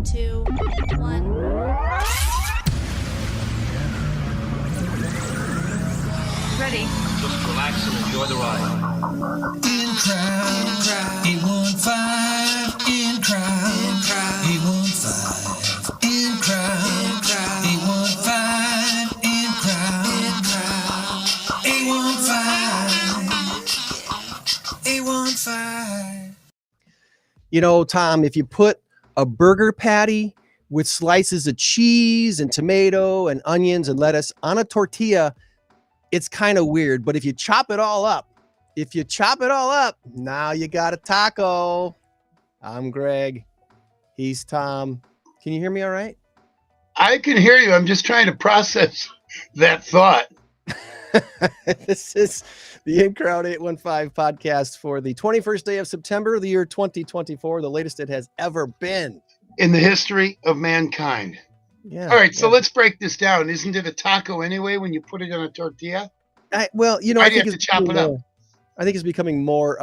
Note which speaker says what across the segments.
Speaker 1: 2, 1. Ready.
Speaker 2: Just relax and enjoy the ride.
Speaker 3: In crowd, 815, in crowd, 815, in crowd, 815, in crowd, 815, 815.
Speaker 4: You know, Tom, if you put a burger patty with slices of cheese and tomato and onions and lettuce on a tortilla, it's kind of weird. But if you chop it all up, now you got a taco. I'm Greg. He's Tom. Can you hear me all right?
Speaker 5: I can hear you. I'm just trying to process that thought.
Speaker 4: This is the In Crowd 815 podcast for the 21st day of September, the year 2024, the latest it has ever been
Speaker 5: in the history of mankind.
Speaker 4: Yeah.
Speaker 5: All right, so let's break this down. Isn't it a taco anyway when you put it on a tortilla?
Speaker 4: I think it's chop it up. I think it's becoming more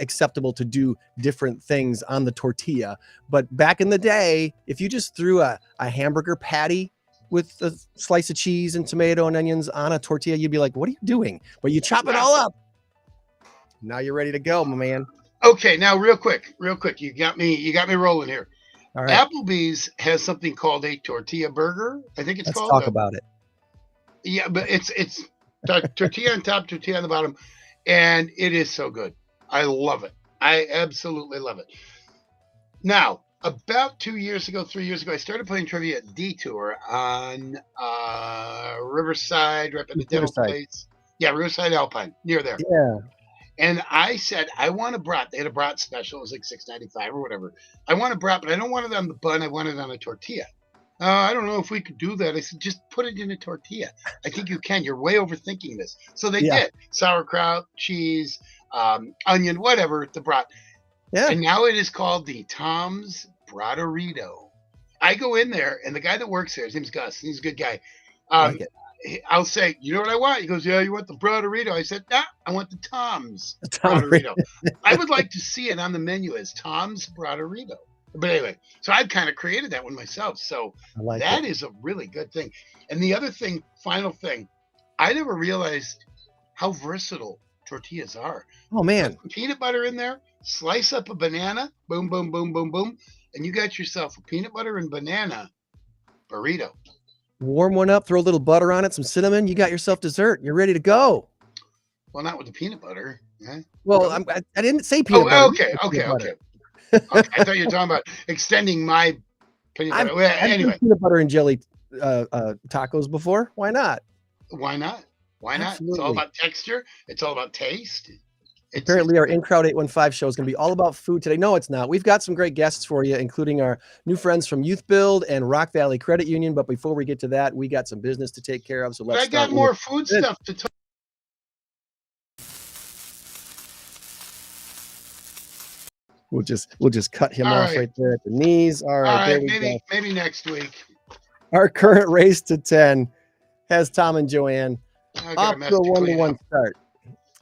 Speaker 4: acceptable to do different things on the tortilla. But back in the day, if you just threw a hamburger patty with a slice of cheese and tomato and onions on a tortilla, you'd be like, what are you doing? But you chop it all up. Now you're ready to go, my man.
Speaker 5: Okay, now real quick. You got me rolling here.
Speaker 4: All right.
Speaker 5: Applebee's has something called a tortilla burger. I think it's called.
Speaker 4: Let's talk about it.
Speaker 5: Yeah, but it's tortilla on top, tortilla on the bottom, and it is so good. I love it. I absolutely love it. Now, about 3 years ago, I started playing trivia at Detour on Riverside, right by the dental place. Yeah, Riverside Alpine, near there.
Speaker 4: Yeah.
Speaker 5: And I said, I want a brat. They had a brat special. It was like $6.95 or whatever. I want a brat, but I don't want it on the bun. I want it on a tortilla. I don't know if we could do that. I said, just put it in a tortilla. I think you can. You're way overthinking this. So they did. Sauerkraut, cheese, onion, whatever, the brat.
Speaker 4: Yeah.
Speaker 5: And now it is called the Tom's Bratorito. I go in there, and the guy that works there, his name's Gus. He's a good guy. I'll say, you know what I want? He goes, yeah, you want the Bratorito? I said, nah, I want the Tom's Bratorito. I would like to see it on the menu as Tom's Bratorito. But anyway, so I've kind of created that one myself. So that is a really good thing. And the other thing, final thing, I never realized how versatile tortillas are.
Speaker 4: Oh, man.
Speaker 5: Put peanut butter in there, slice up a banana, boom, boom, boom, boom, boom, and you got yourself a peanut butter and banana burrito.
Speaker 4: Warm one up, throw a little butter on it, some cinnamon. You got yourself dessert. You're ready to go.
Speaker 5: Well, not with the peanut butter. Eh?
Speaker 4: Well, I didn't say peanut butter.
Speaker 5: Okay. I thought you were talking about extending my peanut butter. Anyway,
Speaker 4: I've peanut butter and jelly tacos before. Why not?
Speaker 5: Why not?
Speaker 4: Absolutely.
Speaker 5: It's all about texture. It's all about taste.
Speaker 4: Apparently, our In Crowd 815 show is going to be all about food today. No, it's not. We've got some great guests for you, including our new friends from Youthbuild and Rock Valley Credit Union. But before we get to that, we got some business to take care of. So let's.
Speaker 5: I got more food stuff to talk.
Speaker 4: We'll just cut him off right there at the knees. All right,
Speaker 5: maybe next week.
Speaker 4: Our current race to 10 has Tom and Joanne off to a 1-1 start.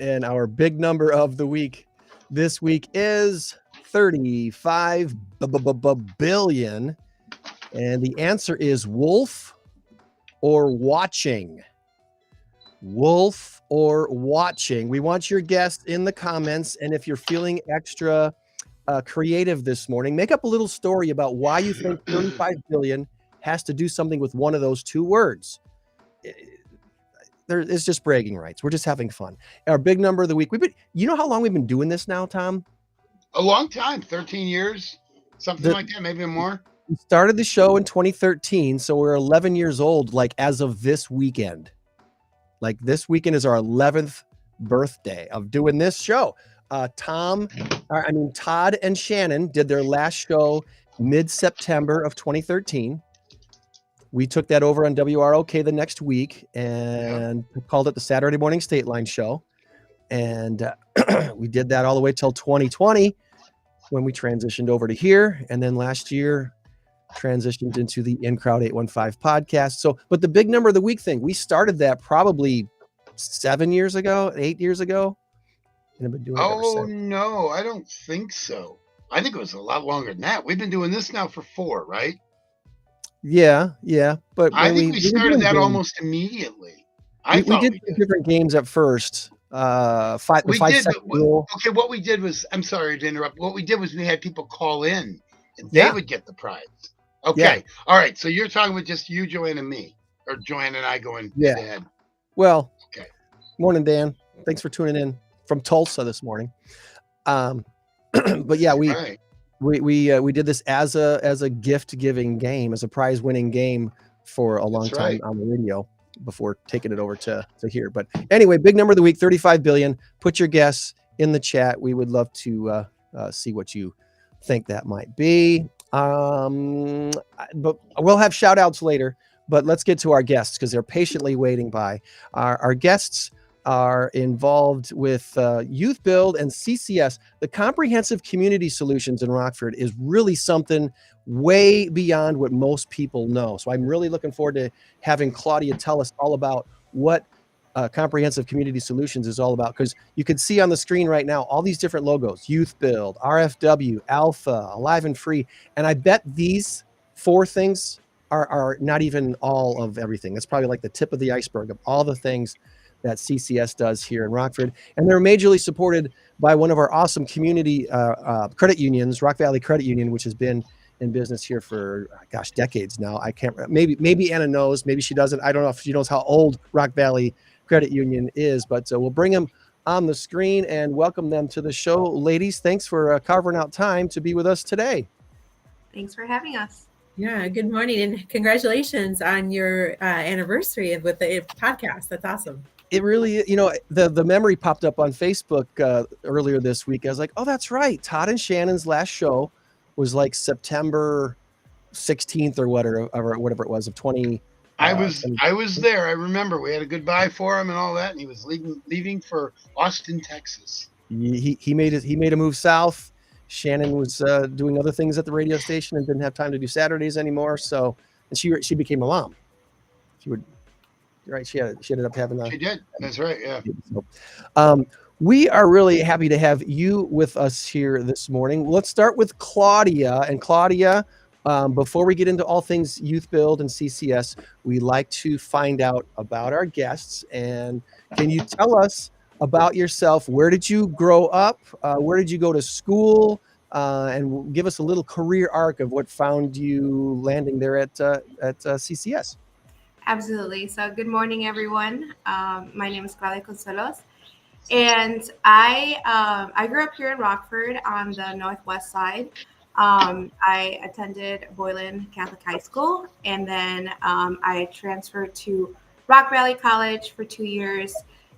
Speaker 4: And our big number of the week this week is 35 billion. And the answer is wolf or watching. Wolf or watching. We want your guess in the comments. And if you're feeling extra creative this morning, make up a little story about why you think 35 billion has to do something with one of those two words. It's just bragging rights. We're just having fun. Our big number of the week. You know how long we've been doing this now, Tom?
Speaker 5: A long time, 13 years, something like that, maybe more.
Speaker 4: We started the show in 2013, so we're 11 years old, like as of this weekend. Like this weekend is our 11th birthday of doing this show. Todd and Shannon did their last show mid-September of 2013. We took that over on WROK the next week and called it the Saturday Morning State Line Show. And we did that all the way till 2020 when we transitioned over to here. And then last year transitioned into the In Crowd 815 podcast. So, but the big number of the week thing, we started that probably 8 years ago. And I've been doing it ever since.
Speaker 5: No, I don't think so. I think it was a lot longer than that. We've been doing this now for 4, right?
Speaker 4: Yeah, but
Speaker 5: I
Speaker 4: when
Speaker 5: think
Speaker 4: we
Speaker 5: we
Speaker 4: were
Speaker 5: started
Speaker 4: doing
Speaker 5: that
Speaker 4: games,
Speaker 5: almost immediately. I
Speaker 4: we
Speaker 5: thought
Speaker 4: did
Speaker 5: we
Speaker 4: some
Speaker 5: did.
Speaker 4: different games at first. The
Speaker 5: We
Speaker 4: five
Speaker 5: did,
Speaker 4: second
Speaker 5: but
Speaker 4: rule.
Speaker 5: okay, what we did was, I'm sorry to interrupt. What we did was we had people call in and they
Speaker 4: Yeah,
Speaker 5: would get the prize.
Speaker 4: yeah,
Speaker 5: Okay. All right. So you're talking with just you, Joanne, and me, or Joanne and I going
Speaker 4: yeah.
Speaker 5: head to head.
Speaker 4: Well,
Speaker 5: Okay.
Speaker 4: morning, Dan. Thanks for tuning in from Tulsa this morning. Um, but yeah,
Speaker 5: All right.
Speaker 4: we did this as a gift giving game, as a prize winning game for a long
Speaker 5: That's
Speaker 4: time
Speaker 5: right.
Speaker 4: on the radio before taking it over to here. But anyway, big number of the week, 35 billion. Put your guess in the chat. We would love to see what you think that might be. But we'll have shout outs later. But let's get to our guests because they're patiently waiting by. Our guests are involved with Youthbuild and CCS. The comprehensive community solutions in Rockford is really something way beyond what most people know. So I'm really looking forward to having Claudia tell us all about what comprehensive community solutions is all about, because you can see on the screen right now all these different logos: Youthbuild, RFW, Alpha, Alive and Free. And I bet these 4 things are not even all of everything. That's probably like the tip of the iceberg of all the things that CCS does here in Rockford. And they're majorly supported by one of our awesome community credit unions, Rock Valley Credit Union, which has been in business here for, gosh, decades now. I can't, maybe Anna knows, maybe she doesn't. I don't know if she knows how old Rock Valley Credit Union is, but we'll bring them on the screen and welcome them to the show. Ladies, thanks for carving out time to be with us today.
Speaker 1: Thanks for having us.
Speaker 6: Yeah, good morning and congratulations on your anniversary with the podcast. That's awesome.
Speaker 4: It really, the memory popped up on Facebook earlier this week. I was like, oh, that's right. Todd and Shannon's last show was like September 16th or whatever it was of 20.
Speaker 5: I was there. I remember we had a goodbye for him and all that, and he was leaving for Austin, Texas.
Speaker 4: He made a move south. Shannon was doing other things at the radio station and didn't have time to do Saturdays anymore. So, and she became a mom. She would, right? She ended up having
Speaker 5: She did. That's right. Yeah.
Speaker 4: So, we are really happy to have you with us here this morning. Let's start with Claudia. And Claudia, before we get into all things Youthbuild and CCS, we like to find out about our guests. And can you tell us about yourself? Where did you grow up? Where did you go to school? And give us a little career arc of what found you landing there at CCS.
Speaker 1: Absolutely. So good morning, everyone. My name is Claudia Consuelos, and I grew up here in Rockford on the northwest side. I attended Boylan Catholic High School, and then I transferred to Rock Valley College for 2 years,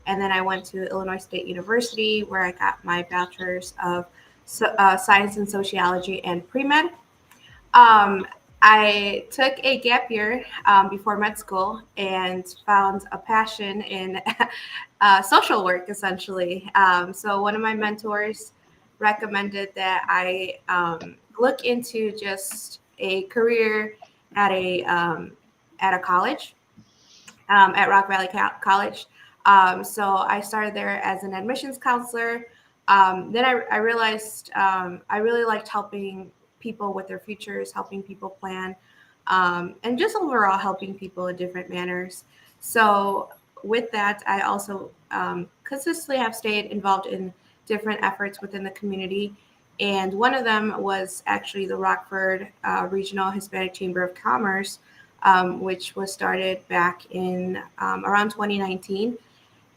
Speaker 1: and then I went to Illinois State University, where I got my bachelor's of science and sociology and pre-med. Um, I took a gap year before med school and found a passion in social work, essentially. So one of my mentors recommended that I look into just a career at a college, at Rock Valley College. So I started there as an admissions counselor. Then I realized I really liked helping people with their futures, helping people plan, and just overall helping people in different manners. So with that, I also consistently have stayed involved in different efforts within the community. And one of them was actually the Rockford Regional Hispanic Chamber of Commerce, which was started back in around 2019.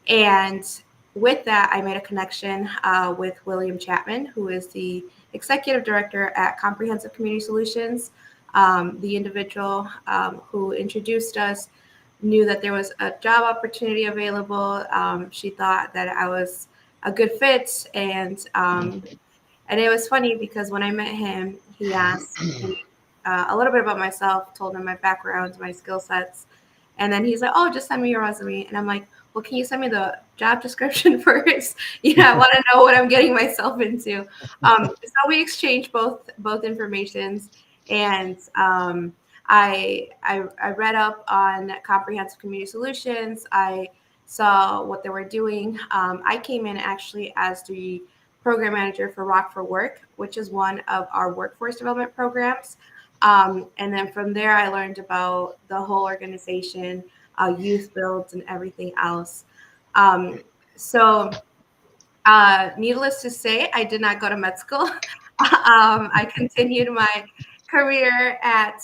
Speaker 1: And with that, I made a connection with William Chapman, who is the executive director at Comprehensive Community Solutions. The individual who introduced us knew that there was a job opportunity available. She thought that I was a good fit, and it was funny because when I met him, he asked me a little bit about myself, told him my background, my skill sets, and then he's like, "Oh, just send me your resume." And I'm like, "Well, can you send me the job description first? I want to know what I'm getting myself into." So we exchanged both informations, and I read up on comprehensive community solutions. I saw what they were doing. I came in actually as the program manager for Rockford Work, which is one of our workforce development programs. And then from there, I learned about the whole organization, Youthbuild, and everything else. Um, so needless to say, I did not go to med school. I continued my career at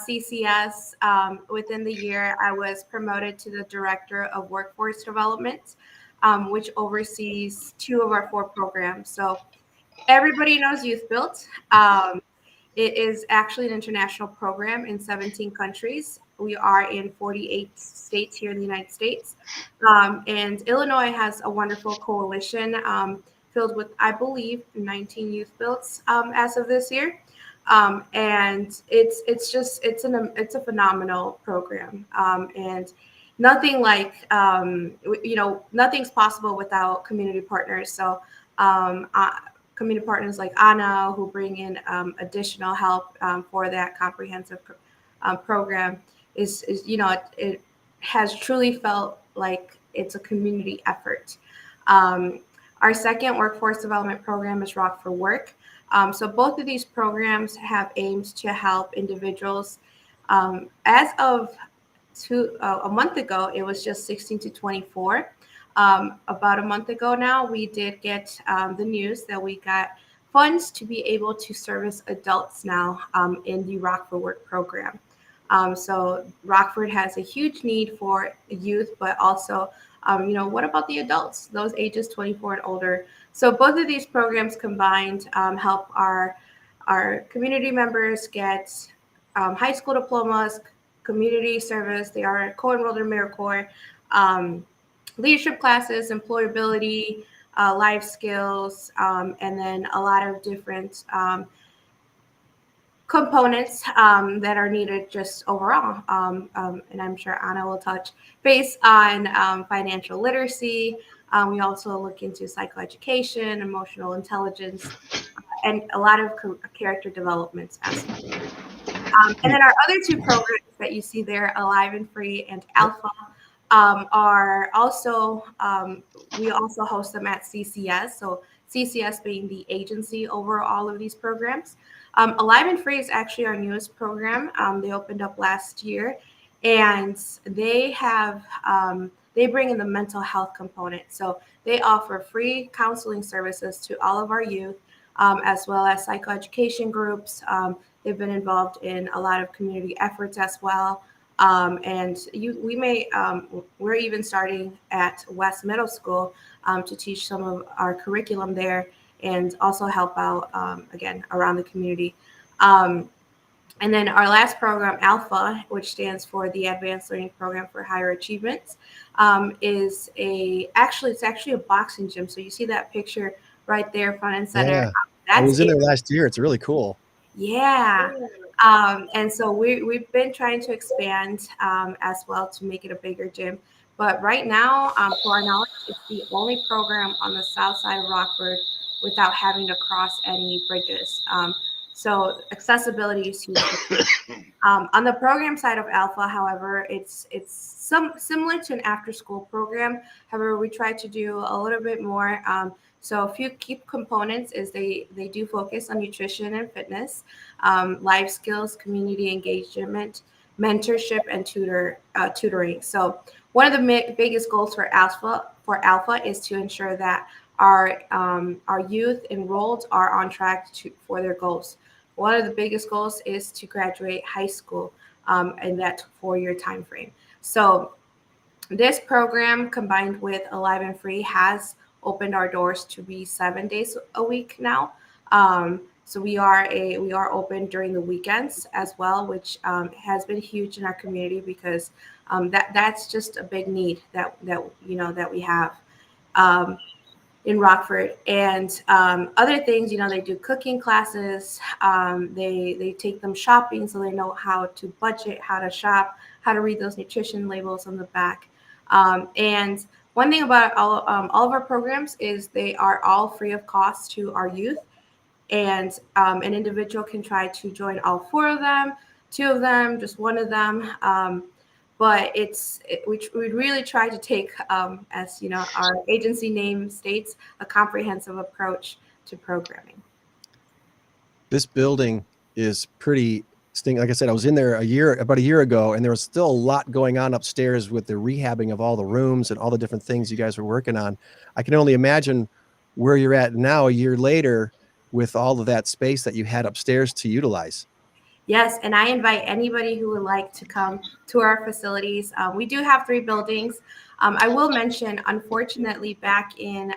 Speaker 1: CCS. Within the year, I was promoted to the Director of Workforce Development, which oversees two of our four programs. So everybody knows Youthbuild. It is actually an international program in 17 countries. We are in 48 states here in the United States. And Illinois has a wonderful coalition filled with, I believe, 19 youth builds as of this year. And it's a phenomenal program. And nothing like nothing's possible without community partners. So community partners like Anna, who bring in additional help for that comprehensive program, is it has truly felt like it's a community effort. Um, our second workforce development program is Rock for Work. So both of these programs have aims to help individuals. As of a month ago, it was just 16 to 24. About a month ago now, we did get the news that we got funds to be able to service adults now in the Rock for Work program. So Rockford has a huge need for youth, but also, what about the adults, those ages 24 and older? So both of these programs combined help our community members get high school diplomas, community service. They are co-enrolled in AmeriCorps, leadership classes, employability, life skills, and then a lot of different components that are needed just overall. And I'm sure Anna will touch base on financial literacy. We also look into psychoeducation, emotional intelligence, and a lot of character development aspects. And then our other two programs that you see there, Alive and Free and Alpha, are also, we also host them at CCS. So CCS being the agency over all of these programs. Alive and Free is actually our newest program. They opened up last year, and they bring in the mental health component. So they offer free counseling services to all of our youth, as well as psychoeducation groups. They've been involved in a lot of community efforts as well. We're even starting at West Middle School to teach some of our curriculum there and also help out, again, around the community. And then our last program, Alpha, which stands for the Advanced Learning Program for Higher Achievements, it's actually a boxing gym. So you see that picture right there, front and center.
Speaker 4: Yeah, I was in there last year. It's really cool.
Speaker 1: Yeah. And so we've been trying to expand as well to make it a bigger gym. But right now, to our knowledge, it's the only program on the south side of Rockford without having to cross any bridges. So accessibility is huge. On the program side of Alpha, however, it's similar to an after-school program. However, we try to do a little bit more. So a few key components is they do focus on nutrition and fitness, life skills, community engagement, mentorship, and tutoring. So one of the biggest goals for Alpha is to ensure that our youth enrolled are on track for their goals. One of the biggest goals is to graduate high school in that 4-year time frame. So this program, combined with Alive and Free, has opened our doors to be 7 days a week now. So we are open during the weekends as well, which has been huge in our community because that's just a big need that we have in Rockford. And other things, they do cooking classes. They take them shopping so they know how to budget, how to shop, how to read those nutrition labels on the back. And one thing about all of our programs is they are all free of cost to our youth. And an individual can try to join all 4 of them, 2 of them, just 1 of them. But we really try to take, as our agency name states, a comprehensive approach programming.
Speaker 4: This building is pretty stinking. Like I said, I was in there about a year ago, and there was still a lot going on upstairs with the rehabbing of all the rooms and all the different things you guys were working on. I can only imagine where you're at now a year later with all of that space that you had upstairs to utilize.
Speaker 1: Yes, and I invite anybody who would like to come to our facilities. We do have 3 buildings. I will mention, unfortunately, back in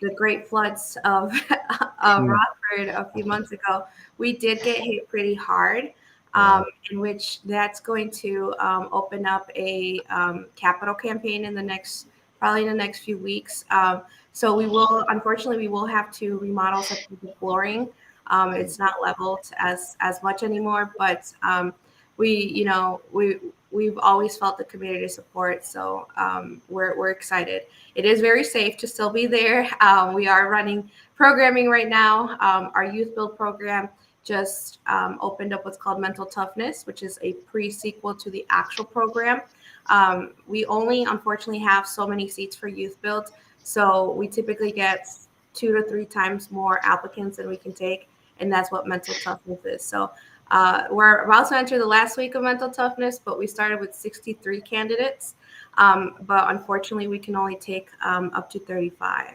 Speaker 1: the great floods of Rockford a few months ago, we did get hit pretty hard, in which that's going to open up a capital campaign in the next, probably in the next few weeks. So we will, unfortunately, we will have to remodel some of the flooring. It's not leveled as much anymore, but we've always felt the community support, so we're excited. It is very safe to still be there. We are running programming right now. Our Youthbuild program just opened up what's called Mental Toughness, which is a pre-sequel to the actual program. We only, unfortunately, have so many seats for Youthbuild, so we typically get 2 to 3 times more applicants than we can take, and that's what Mental Toughness is. So we're about to enter the last week of Mental Toughness, but we started with 63 candidates. But unfortunately, we can only take up to 35.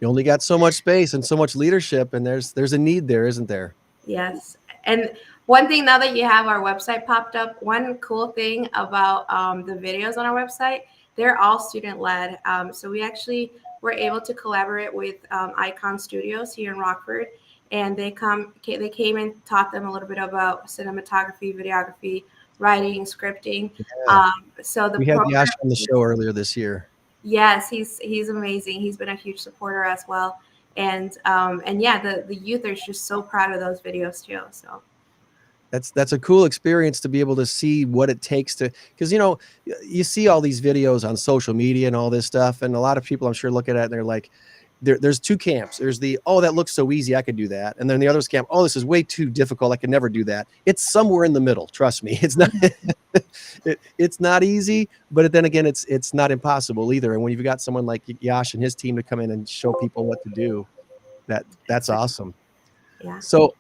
Speaker 4: You only got so much space and so much leadership, and there's a need there, isn't there?
Speaker 1: Yes. And one thing, now that you have our website popped up, one cool thing about the videos on our website, they're all student-led. So we actually were able to collaborate with Icon Studios here in Rockford, and they came and taught them a little bit about cinematography, videography, writing, scripting.
Speaker 4: Yeah.
Speaker 1: So the
Speaker 4: We had
Speaker 1: program,
Speaker 4: Yash on the show earlier this year.
Speaker 1: yes, he's amazing. He's been a huge supporter as well, and yeah, the youth are just so proud of those videos too. So
Speaker 4: That's a cool experience to be able to see what it takes to, because you see all these videos on social media and all this stuff, and a lot of people I'm sure look at it and they're like, there's 2 camps. There's the, oh, that looks so easy, I could do that, and then the other camp, oh, this is way too difficult, I could never do that. It's somewhere in the middle. Trust me, it's not it's not easy, but then again, it's not impossible either. And when you've got someone like Yash and his team to come in and show people what to do, that's awesome.
Speaker 1: yeah.
Speaker 4: So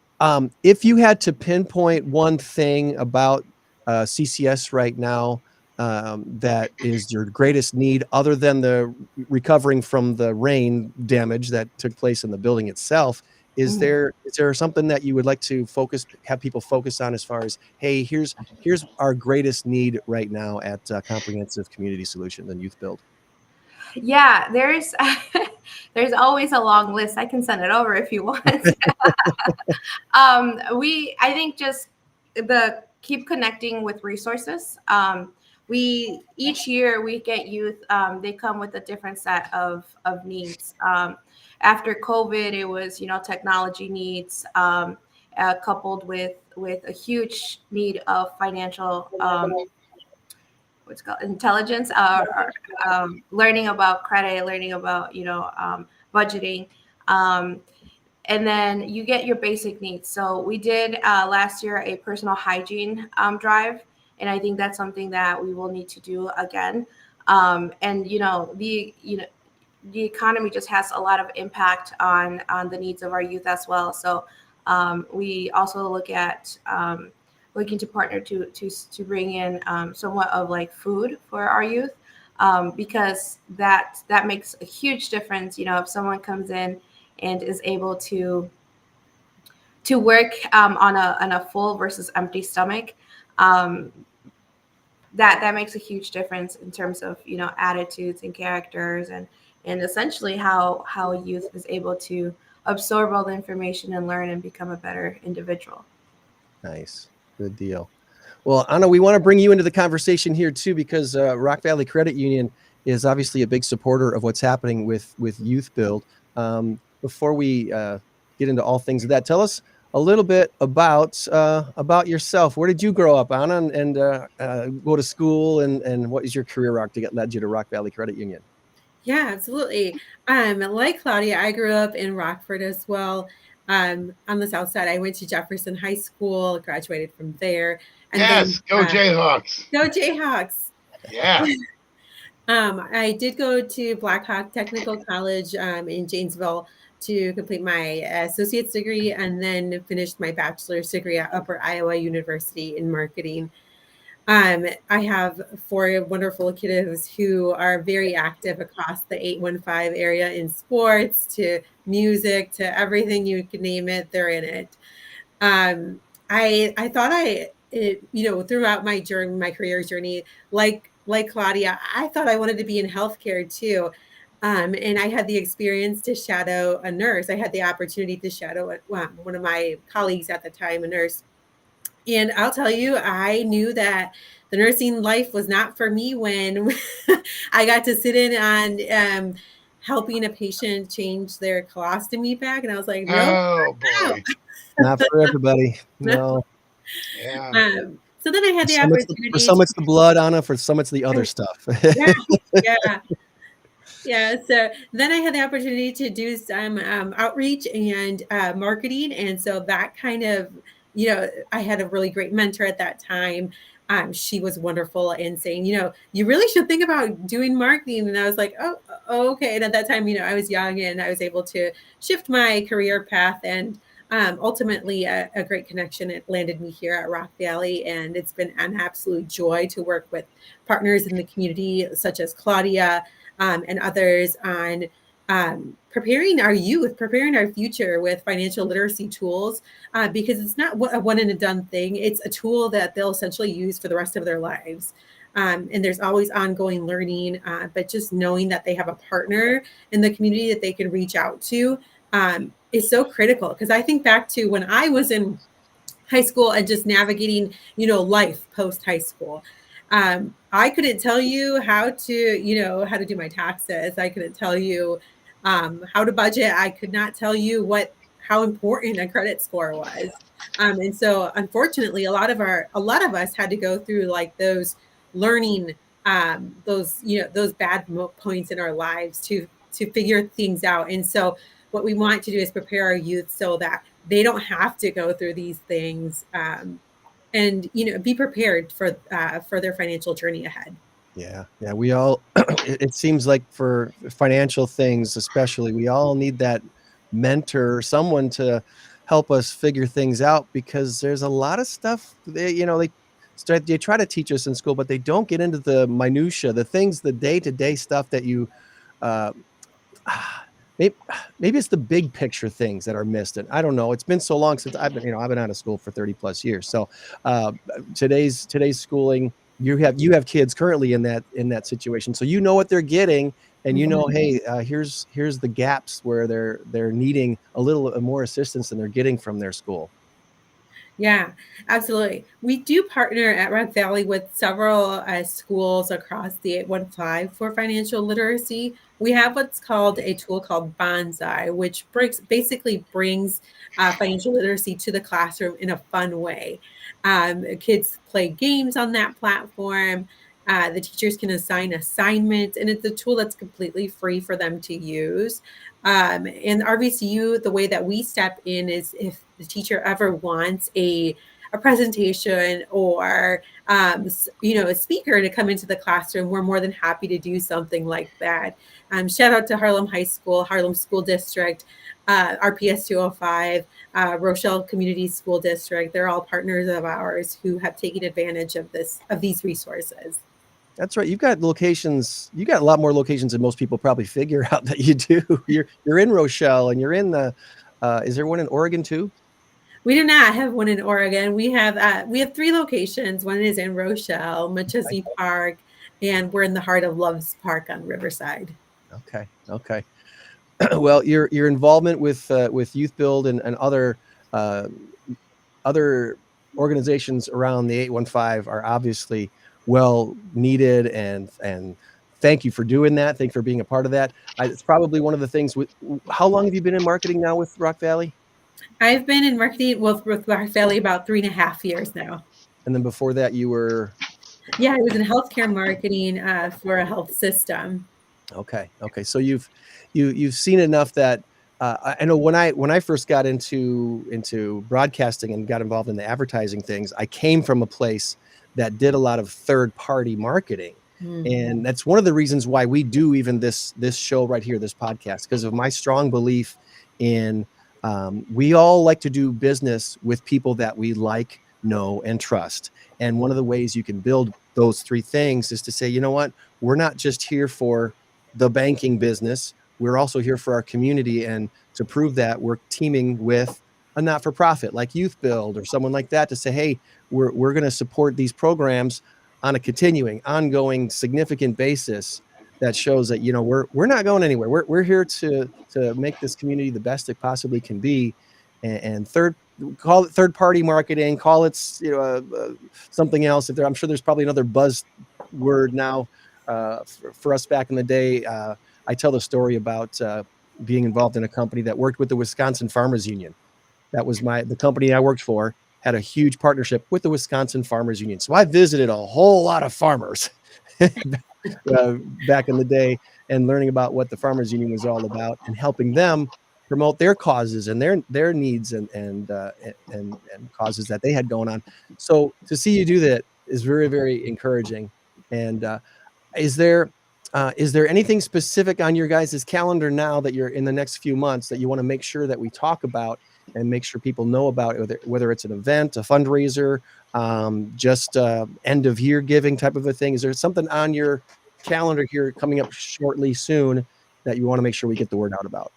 Speaker 4: if you had to pinpoint one thing about CCS right now that is your greatest need, other than the recovering from the rain damage that took place in the building itself, is there something that you would like to have people focus on as far as, hey, here's our greatest need right now at Comprehensive Community Solutions and Youthbuild?
Speaker 1: Yeah, there's there's always a long list. I can send it over if you want. I think just the keep connecting with resources. We each year we get youth. They come with a different set of needs. After COVID, it was technology needs, coupled with a huge need of financial what's it called intelligence, learning about credit, learning about budgeting. And then you get your basic needs. So we did last year a personal hygiene drive, and I think that's something that we will need to do again. And the economy just has a lot of impact on the needs of our youth as well. So we also look at looking to partner to bring in somewhat of like food for our youth, because that makes a huge difference. If someone comes in and is able to work on a full versus empty stomach, that makes a huge difference in terms of attitudes and characters, and essentially how youth is able to absorb all the information and learn and become a better individual.
Speaker 4: Nice. Good deal. Well, Anna, we want to bring you into the conversation here too, because Rock Valley Credit Union is obviously a big supporter of what's happening with Youthbuild. Before we get into all things of that, tell us a little bit about yourself. Where did you grow up, Anna, and go to school, and what is your career arc to led you to Rock Valley Credit Union?
Speaker 6: Yeah, absolutely. Like Claudia, I grew up in Rockford as well. On the south side, I went to Jefferson High School, graduated from there. And
Speaker 5: yes,
Speaker 6: then,
Speaker 5: go Jayhawks.
Speaker 6: Go Jayhawks.
Speaker 5: Yeah.
Speaker 6: I did go to Blackhawk Technical College in Janesville to complete my associate's degree, and then finished my bachelor's degree at Upper Iowa University in marketing. I have four wonderful kiddos who are very active across the 815 area in sports to music to everything you can name it, they're in it. Um, I thought throughout my journey, my career journey, like Claudia, I thought I wanted to be in healthcare too. And I had the experience to shadow a nurse. I had the opportunity to shadow one of my colleagues at the time, a nurse. And I'll tell you, I knew that the nursing life was not for me when I got to sit in on helping a patient change their colostomy bag. And I was like, nope,
Speaker 5: Oh
Speaker 6: no.
Speaker 5: boy.
Speaker 4: Not for everybody. No.
Speaker 5: Yeah.
Speaker 6: So then I had the
Speaker 4: For
Speaker 6: opportunity
Speaker 4: some
Speaker 6: to,
Speaker 4: it's the blood, Anna. For some it's the other stuff.
Speaker 6: yeah, yeah. Yeah, so then I had the opportunity to do some outreach and marketing. And so that kind of, I had a really great mentor at that time. She was wonderful in saying, you really should think about doing marketing. And I was like, oh, okay. And at that time, I was young and I was able to shift my career path. And ultimately, a great connection. It landed me here at Rock Valley. And it's been an absolute joy to work with partners in the community, such as Claudia and others on preparing our youth, preparing our future with financial literacy tools, because it's not a one and a done thing. It's a tool that they'll essentially use for the rest of their lives. And there's always ongoing learning, but just knowing that they have a partner in the community that they can reach out to is so critical. Because I think back to when I was in high school and just navigating, life post high school. I couldn't tell you how to do my taxes. I couldn't tell you how to budget. I could not tell you how important a credit score was. And so unfortunately, a lot of us had to go through like those learning, those bad points in our lives to figure things out. And so what we want to do is prepare our youth so that they don't have to go through these things, and be prepared for their financial journey ahead.
Speaker 4: Yeah. We all, it seems like for financial things, especially, we all need that mentor, someone to help us figure things out, because there's a lot of stuff they try to teach us in school, but they don't get into the minutia, the things, the day-to-day stuff that you, uh, maybe it's the big picture things that are missed. And I don't know, it's been so long since I've been out of school for 30 plus years. So today's schooling, you have kids currently in that situation, so what they're getting, and hey, here's the gaps where they're needing a little more assistance than they're getting from their school.
Speaker 6: Yeah, absolutely. We do partner at Rock Valley with several schools across the 815 for financial literacy. We have what's called a tool called Bonsai, which basically brings financial literacy to the classroom in a fun way. Kids play games on that platform. The teachers can assign assignments, and it's a tool that's completely free for them to use. In RVCU, the way that we step in is if the teacher ever wants a presentation or a speaker to come into the classroom, we're more than happy to do something like that. Shout out to Harlem High School, Harlem School District, RPS 205, Rochelle Community School District. They're all partners of ours who have taken advantage of these resources.
Speaker 4: That's right. You've got locations. You got a lot more locations than most people probably figure out that you do. You're in Rochelle, and you're in the. Is there one in Oregon too?
Speaker 6: We do not have one in Oregon. We have 3 locations. One is in Rochelle, Machesney Park, and we're in the heart of Loves Park on Riverside.
Speaker 4: Okay. Well, your involvement with Youthbuild and other organizations around the 815 are obviously well needed, and thank you for doing that. Thank you for being a part of that. It's probably one of the things. How long have you been in marketing now with Rock Valley?
Speaker 6: I've been in marketing with Rock Valley about 3.5 years now.
Speaker 4: And then before that, you were?
Speaker 6: Yeah, I was in healthcare marketing for a health system.
Speaker 4: Okay. So you've seen enough that I know when I first got into broadcasting and got involved in the advertising things, I came from a place that did a lot of third party marketing. And that's one of the reasons why we do even this show right here, this podcast, because of my strong belief in we all like to do business with people that we like, know, and trust. And one of the ways you can build those three things is to say, you know what, we're not just here for the banking business. We're also here for our community. And to prove that, we're teaming with a not-for-profit like Youthbuild or someone like that to say, hey, we're going to support these programs on a continuing, ongoing, significant basis that shows that, you know, we're not going anywhere. We're here to make this community the best it possibly can be. And call it third party marketing, call it, you know, something else. I'm sure there's probably another buzz word now. For us back in the day, I tell the story about being involved in a company that worked with the Wisconsin Farmers Union. That was the company I worked for, had a huge partnership with the Wisconsin Farmers Union. So I visited a whole lot of farmers back in the day, and learning about what the Farmers Union was all about and helping them promote their causes and their needs and causes that they had going on. So to see you do that is very, very encouraging. And is there anything specific on your guys' calendar now that you're in the next few months that you want to make sure that we talk about and make sure people know about, whether it's an event, a fundraiser, just end of year giving type of a thing? Is there something on your calendar here coming up shortly soon that you want to make sure we get the word out about?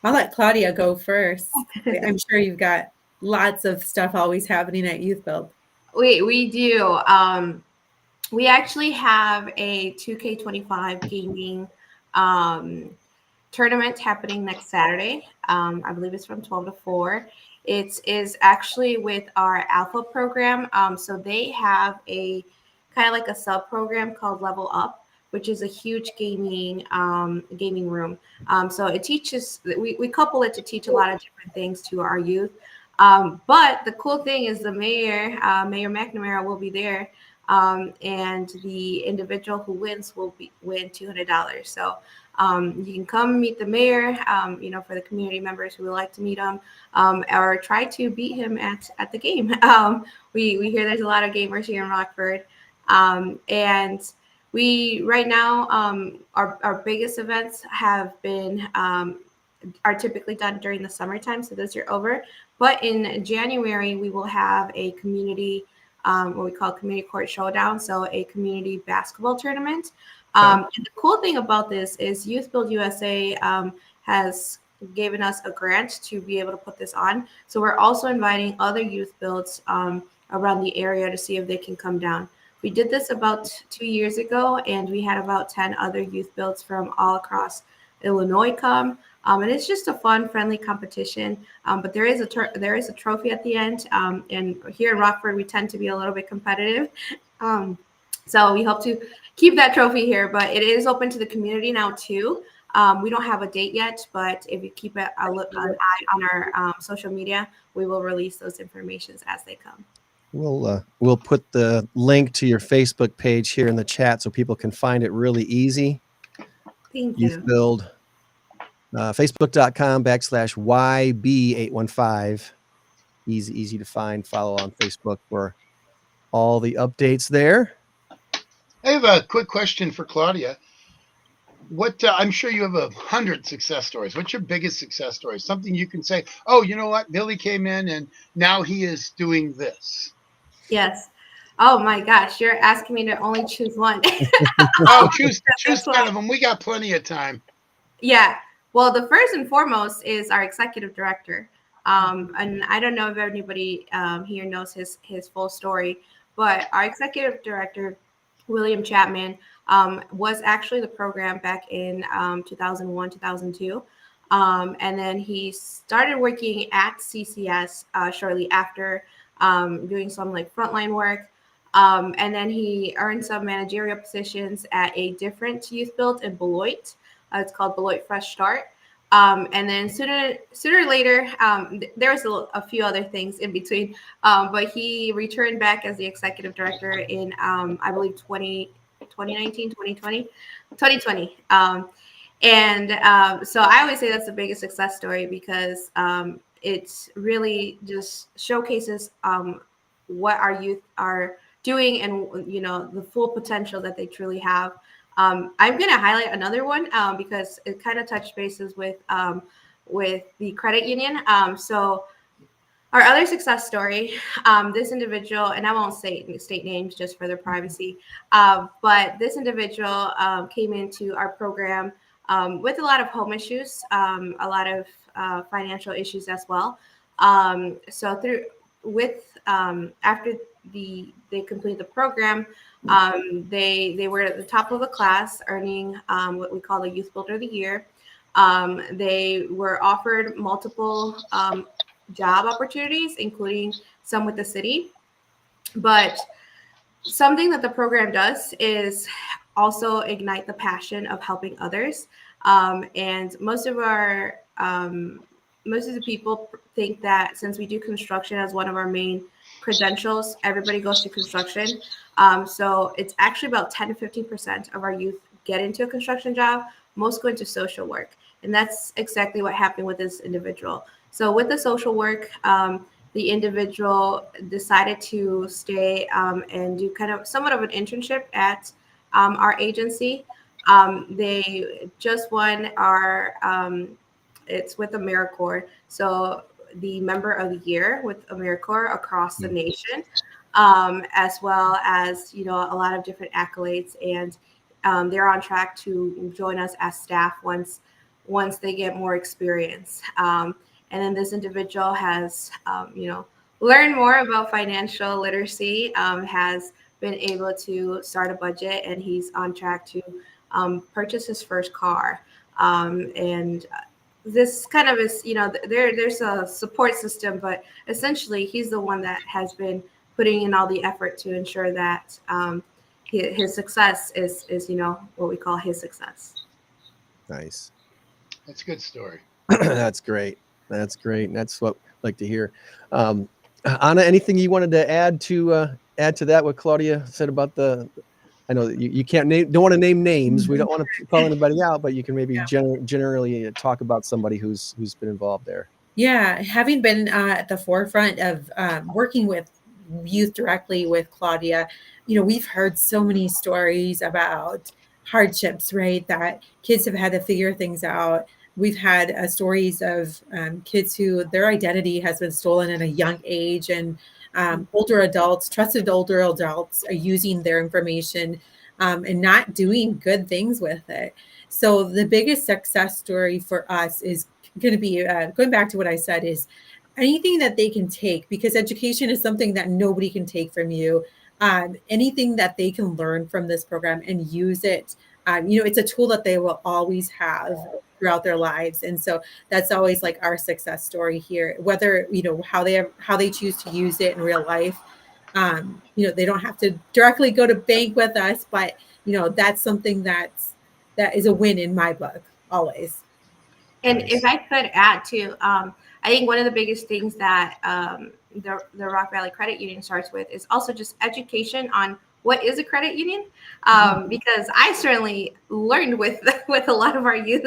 Speaker 6: I'll let Claudia go first. I'm sure you've got lots of stuff always happening at Youthbuild.
Speaker 1: We do. We actually have a 2K25 gaming tournament happening next Saturday. I believe it's from 12 to 4. It is actually with our Alpha program. So they have a kind of like a sub program called Level Up, which is a huge gaming room. So it teaches, we couple it to teach a lot of different things to our youth. But the cool thing is the mayor, Mayor McNamara, will be there. And the individual who wins will win $200. So you can come meet the mayor, you know, for the community members who would like to meet him, or try to beat him at the game. We hear there's a lot of gamers here in Rockford. And we right now, our biggest events have been are typically done during the summertime, so those are over. But in January, we will have a community, what we call community court showdown, so a community basketball tournament. And the cool thing about this is Youthbuild USA has given us a grant to be able to put this on. So we're also inviting other youth builds around the area to see if they can come down. We did this about 2 years ago, and we had about 10 other youth builds from all across Illinois come. And it's just a fun, friendly competition. But there is a trophy at the end. And here in Rockford, we tend to be a little bit competitive. So we hope to keep that trophy here. But it is open to the community now too. We don't have a date yet, but if you keep an eye on our social media, we will release those informations as they come.
Speaker 4: We'll put the link to your Facebook page here in the chat so people can find it really easy.
Speaker 1: Thank you.
Speaker 4: Youthbuild. Facebook.com/YB815. Easy to find. Follow on Facebook for all the updates there.
Speaker 5: I have a quick question for Claudia. What I'm sure you have 100 success stories. What's your biggest success story? Something you can say, oh, you know what? Billy came in and now he is doing this.
Speaker 1: Yes. Oh my gosh, you're asking me to only choose one.
Speaker 5: Oh, choose 10 of them. We got plenty of time.
Speaker 1: Yeah. Well, the first and foremost is our executive director. And I don't know if anybody here knows his full story, but our executive director, William Chapman, was actually the program back in 2001, 2002. And then he started working at CCS shortly after, doing some like frontline work. And then he earned some managerial positions at a different Youthbuild in Beloit. It's called Beloit Fresh Start. And then sooner or later, there was a few other things in between, but he returned back as the executive director in, I believe, 2019, 2020. So I always say that's the biggest success story because it really just showcases what our youth are doing, and the full potential that they truly have. I'm going to highlight another one because it kind of touched bases with the credit union. So our other success story, this individual, and I won't state names just for their privacy, but this individual came into our program with a lot of home issues, a lot of financial issues as well. So through with after they completed the program, they were at the top of the class, earning what we call the Youth Builder of the Year. They were offered multiple job opportunities, including some with the city. But something that the program does is also ignite the passion of helping others. And most of the people think that since we do construction as one of our main credentials, everybody goes to construction. So it's actually about 10 to 15% of our youth get into a construction job. Most go into social work. And that's exactly what happened with this individual. So with the social work, the individual decided to stay and do kind of somewhat of an internship at our agency. They just won it's with AmeriCorps. So the member of the year with AmeriCorps across the nation, as well as, a lot of different accolades. And they're on track to join us as staff once they get more experience. And then this individual has, learned more about financial literacy, has been able to start a budget, and he's on track to purchase his first car. And this kind of is, there's a support system, but essentially he's the one that has been putting in all the effort to ensure that his success is, what we call his success.
Speaker 4: Nice.
Speaker 5: That's a good story.
Speaker 4: That's great. That's great. And that's what I like to hear. Anna, anything you wanted to add to that? What Claudia said about I know that you can't don't want to name names. We don't want to call anybody out, but you can maybe generally talk about somebody who's been involved there.
Speaker 6: Yeah, having been at the forefront of working with youth directly with Claudia, we've heard so many stories about hardships, right? That kids have had to figure things out. We've had stories of kids who their identity has been stolen at a young age, and older adults, trusted older adults, are using their information and not doing good things with it. So the biggest success story for us is going to be going back to what I said, is anything that they can take, because education is something that nobody can take from you. Anything that they can learn from this program and use it, it's a tool that they will always have throughout their lives. And so that's always like our success story here, whether, how they choose to use it in real life. They don't have to directly go to bank with us, but that's something that is a win in my book always.
Speaker 1: And
Speaker 4: Nice.
Speaker 1: if I could add too, I think one of the biggest things that the Rock Valley Credit Union starts with is also just education on what is a credit union, because I certainly learned with with a lot of our youth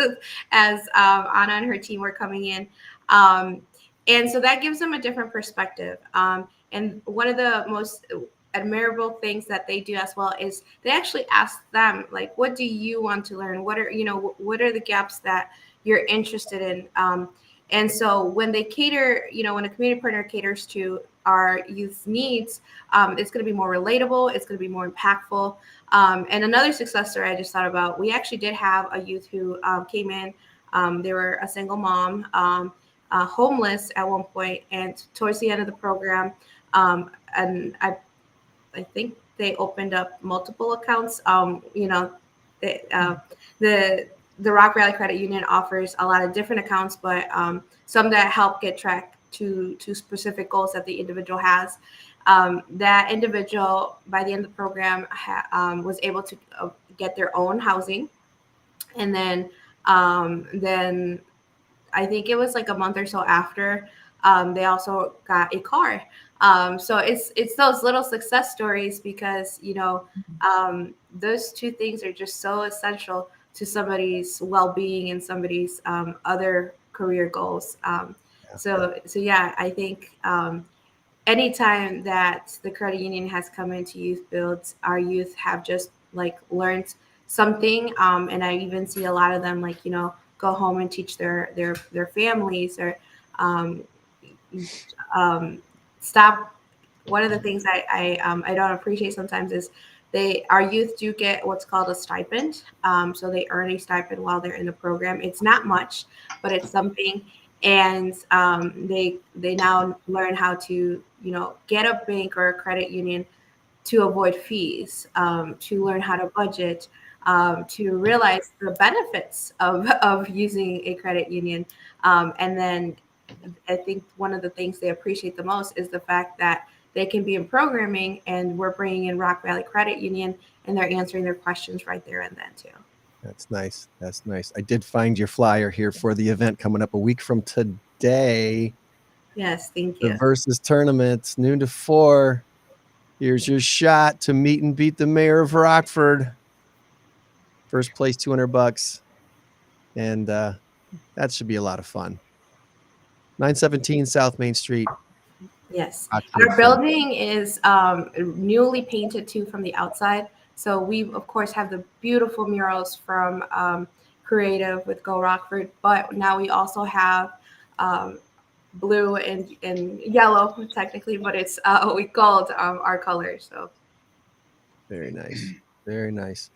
Speaker 1: as Anna and her team were coming in, and so that gives them a different perspective. And one of the most admirable things that they do as well is they actually ask them, like, what do you want to learn? What are the gaps that you're interested in? And so when they cater, when a community partner caters to our youth needs, it's going to be more relatable. It's going to be more impactful. And another success story I just thought about, we actually did have a youth who came in. They were a single mom, homeless at one point, and towards the end of the program, and I think they opened up multiple accounts. The Rock Valley Credit Union offers a lot of different accounts, but some that help get tracked to specific goals that the individual has. That individual, by the end of the program, was able to get their own housing, and then I think it was like a month or so after, they also got a car. So it's those little success stories, because those two things are just so essential to somebody's well-being and somebody's other career goals. So yeah, I think anytime that the credit union has come into Youth Builds, our youth have just like learned something. And I even see a lot of them like, go home and teach their families or um, um, stop. One of the things I don't appreciate sometimes is our youth do get what's called a stipend. So they earn a stipend while they're in the program. It's not much, but it's something. And they now learn how to get a bank or a credit union to avoid fees, to learn how to budget, to realize the benefits of using a credit union. And then I think one of the things they appreciate the most is the fact that they can be in programming and we're bringing in Rock Valley Credit Union and they're answering their questions right there and then too.
Speaker 4: That's nice. That's nice. I did find your flyer here for the event coming up a week from today.
Speaker 1: Yes, thank
Speaker 4: The
Speaker 1: you.
Speaker 4: Versus tournament, noon to 4. Here's your shot to meet and beat the mayor of Rockford. First place, $200. And that should be a lot of fun. 917 South Main Street.
Speaker 1: Yes.
Speaker 4: Rockford,
Speaker 1: Our building is newly painted too from the outside. So we, of course, have the beautiful murals from Creative with Go Rockford, but now we also have um, blue and yellow technically, but it's what we called our colors. So
Speaker 4: very nice. Very nice.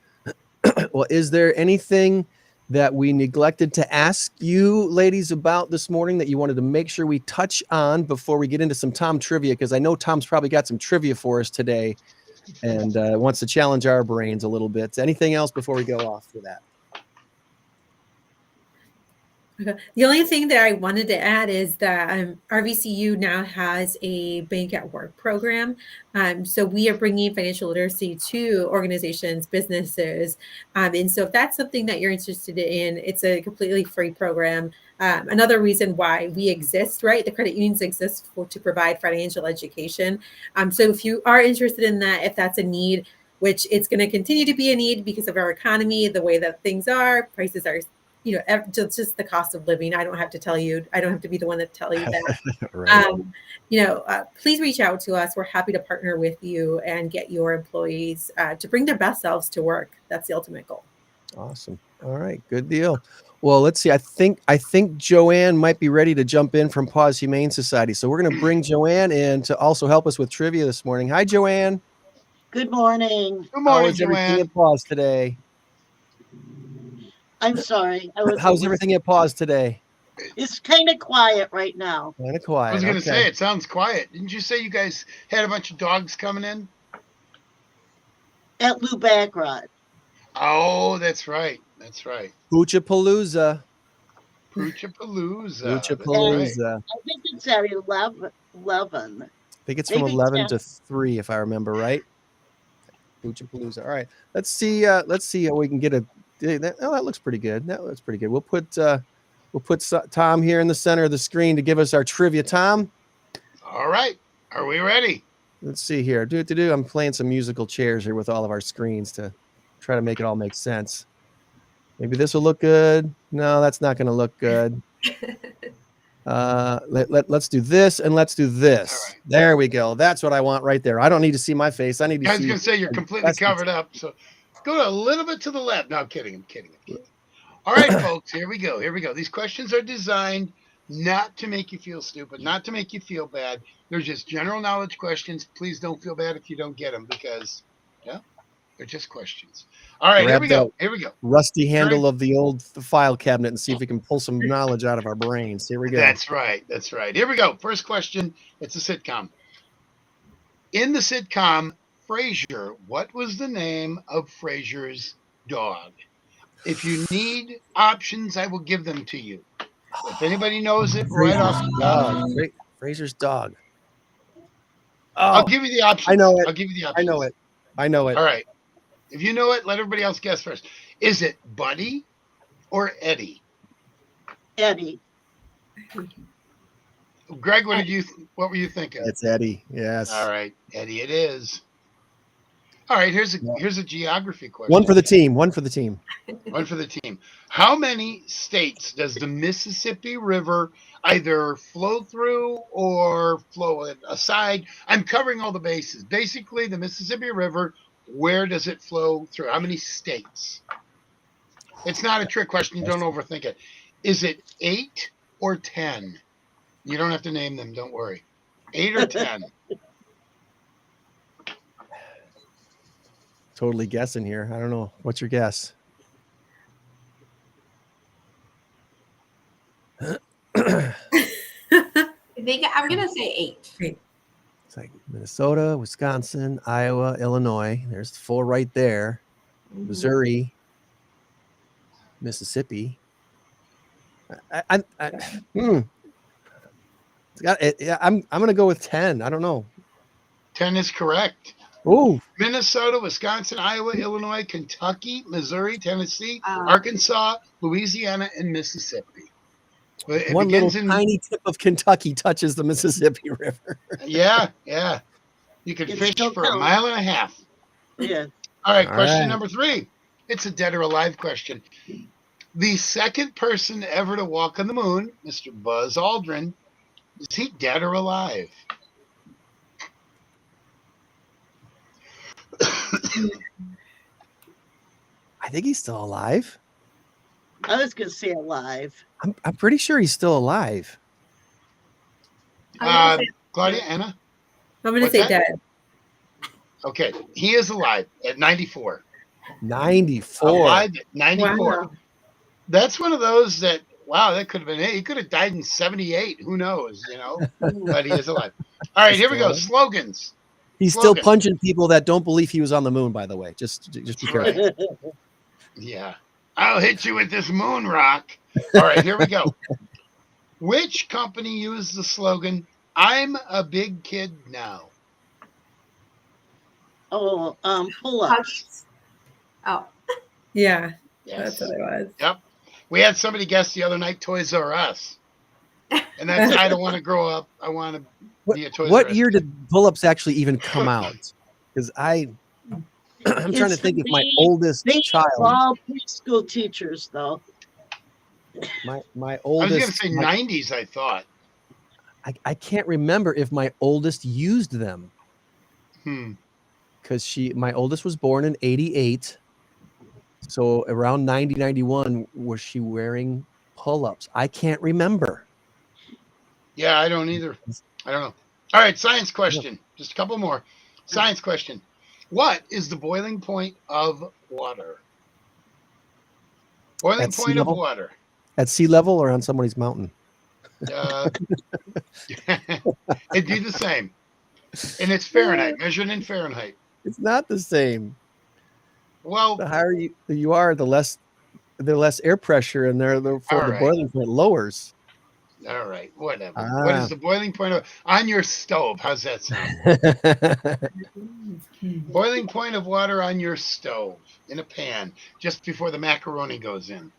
Speaker 4: Well, is there anything that we neglected to ask you ladies about this morning that you wanted to make sure we touch on before we get into some Tom trivia? Because I know Tom's probably got some trivia for us today and wants to challenge our brains a little bit. Anything else before we go off for that?
Speaker 6: Okay. The only thing that I wanted to add is that RVCU now has a Bank at Work program. So we are bringing financial literacy to organizations, businesses. And so if that's something that you're interested in, it's a completely free program. Another reason why we exist, right? The credit unions exist to provide financial education. So if you are interested in that, if that's a need, which it's going to continue to be a need because of our economy, the way that things are, prices are just the cost of living. I don't have to tell you. I don't have to be the one to tell you that.
Speaker 4: Right.
Speaker 6: Please reach out to us. We're happy to partner with you and get your employees to bring their best selves to work. That's the ultimate goal.
Speaker 4: Awesome. All right. Good deal. Well, let's see. I think Joanne might be ready to jump in from Paws Humane Society. So we're going to bring Joanne in to also help us with trivia this morning. Hi, Joanne.
Speaker 7: Good morning.
Speaker 5: Good
Speaker 4: How
Speaker 5: morning,
Speaker 4: is everything
Speaker 5: Joanne.
Speaker 4: at Paws today?
Speaker 7: I'm sorry. I wasn't
Speaker 4: How's everything at Paws today?
Speaker 7: It's kind of quiet right now.
Speaker 4: Kind of
Speaker 5: I
Speaker 4: quiet.
Speaker 5: was going to
Speaker 4: Okay.
Speaker 5: say, it sounds quiet. Didn't you say you guys had a bunch of dogs coming in?
Speaker 7: At Lou Backrod.
Speaker 5: Oh, that's right. That's right.
Speaker 4: Poochapalooza.
Speaker 5: Poochapalooza. That's right.
Speaker 4: Poochapalooza.
Speaker 7: I think it's at 11.
Speaker 4: I think it's from
Speaker 7: Maybe
Speaker 4: 11
Speaker 7: 10.
Speaker 4: to 3, if I remember right. Poochapalooza. All right. Let's see how we can get that looks pretty good. That looks pretty good. We'll put Tom here in the center of the screen to give us our trivia. Tom,
Speaker 5: All right. Are we ready?
Speaker 4: let's see here. I'm playing some musical chairs here with all of our screens to try to make it all make sense. Maybe this will look good. No, that's not going to look good. Let's do this and let's do this.
Speaker 5: All right.
Speaker 4: There we go. That's what I want right there. I don't need to see my face. I need to
Speaker 5: I was
Speaker 4: see.
Speaker 5: going to say you're completely covered up. So go a little bit to the left. No, I'm kidding. I'm kidding. All right, folks. Here we go. These questions are designed not to make you feel stupid, not to make you feel bad. They're just general knowledge questions. Please don't feel bad if you don't get them because, yeah, they're just questions. All right,
Speaker 4: Grab that
Speaker 5: Here we go.
Speaker 4: rusty handle of the old file cabinet and see if we can pull some knowledge out of our brains. Here we go.
Speaker 5: That's right. Here we go. First question. It's a sitcom. In the sitcom Frasier, what was the name of Frasier's dog? If you need options, I will give them to you. If anybody knows it right off the top,
Speaker 4: Fraser's dog.
Speaker 5: I'll
Speaker 4: Oh,
Speaker 5: give you the options.
Speaker 4: I know it.
Speaker 5: I'll give you the
Speaker 4: I
Speaker 5: options.
Speaker 4: know it.
Speaker 5: All right. If you know it, let everybody else guess first. Is it Buddy or Eddie?
Speaker 7: Eddie.
Speaker 5: Greg, what were you thinking?
Speaker 4: It's Eddie. Yes.
Speaker 5: All right, Eddie, it is. All right, here's a geography question.
Speaker 4: One for the team. One for the team.
Speaker 5: One for the team. How many states does the Mississippi River either flow through or flow aside? I'm covering all the bases. Basically, the Mississippi River, where does it flow through? How many states? It's not a trick question. You don't overthink it. Is it 8 or 10? You don't have to name them. Don't worry. 8 or 10?
Speaker 4: Totally guessing here. I don't know. What's your guess?
Speaker 1: I think I'm gonna say 8.
Speaker 4: It's like Minnesota, Wisconsin, Iowa, Illinois. There's 4 right there.
Speaker 1: Mhm.
Speaker 4: Missouri, Mississippi. I'm gonna go with 10. I don't know.
Speaker 5: 10 is correct.
Speaker 4: Oh,
Speaker 5: Minnesota, Wisconsin, Iowa, Illinois, Kentucky, Missouri, Tennessee,
Speaker 1: Uh,
Speaker 5: Arkansas, Louisiana, and Mississippi. But it
Speaker 4: one little
Speaker 5: begins in
Speaker 4: tiny tip of Kentucky touches the Mississippi River.
Speaker 5: yeah. You could
Speaker 7: It
Speaker 5: fish
Speaker 7: still
Speaker 5: for a
Speaker 7: counts.
Speaker 5: mile and a half.
Speaker 7: Yeah.
Speaker 5: All right,
Speaker 4: All
Speaker 5: question
Speaker 4: right.
Speaker 5: number 3. It's a dead or alive question. The second person ever to walk on the moon, Mr. Buzz Aldrin, is he dead or alive?
Speaker 4: I think he's still alive.
Speaker 7: I was going to say alive.
Speaker 4: I'm pretty sure he's still alive.
Speaker 1: I'm gonna say
Speaker 5: Claudia, Anna?
Speaker 6: I'm going to
Speaker 5: What's
Speaker 6: say
Speaker 5: that?
Speaker 6: dead.
Speaker 5: Okay, he is alive at 94.
Speaker 4: 94.
Speaker 5: Alive at 94.
Speaker 6: Wow.
Speaker 5: That's one of those that, wow, that could have been it. He could have died in 78. Who knows, But he is alive. All right, here we go. Slogans.
Speaker 4: He's
Speaker 5: Slogan.
Speaker 4: still punching people that don't believe he was on the moon, by the way. Just be careful.
Speaker 5: Right. Yeah. I'll hit you with this moon rock. All right, here we go. Which company used the slogan, I'm a big kid now?
Speaker 7: Oh, pull-ups.
Speaker 1: Hugs. Oh,
Speaker 6: Yeah,
Speaker 5: Yes.
Speaker 6: that's what it was.
Speaker 5: Yep. We had somebody guess the other night Toys R Us. And that's I don't want to grow up. I want to be a Toys R
Speaker 4: What
Speaker 5: Us
Speaker 4: year
Speaker 5: kid.
Speaker 4: did pull-ups actually even come out? Because I'm trying to
Speaker 7: It's
Speaker 4: think if my
Speaker 7: the-
Speaker 4: oldest
Speaker 7: They
Speaker 4: child,
Speaker 7: all preschool teachers, though.
Speaker 4: my
Speaker 5: I was going to
Speaker 4: oldest,
Speaker 5: say 90s, I thought.
Speaker 4: I can't remember if my oldest used them.
Speaker 5: Hmm.
Speaker 4: Because my oldest was born in 88. So around 90, 91, was she wearing pull-ups? I can't remember.
Speaker 5: Yeah, I don't either. I don't know. All right, science question. Just a couple more. Science question. What is the boiling point of water? Boiling
Speaker 4: At sea
Speaker 5: point of
Speaker 4: level?
Speaker 5: water.
Speaker 4: At sea level or on somebody's mountain?
Speaker 5: It'd be the same. And it's Fahrenheit, measured in Fahrenheit.
Speaker 4: It's not the same.
Speaker 5: Well,
Speaker 4: The higher you are, the less air pressure, and therefore
Speaker 5: All
Speaker 4: the
Speaker 5: right.
Speaker 4: boiling point lowers.
Speaker 5: all right, whatever. What is the boiling point of on your stove? How's that sound? Boiling point of water on your stove in a pan just before the macaroni goes in.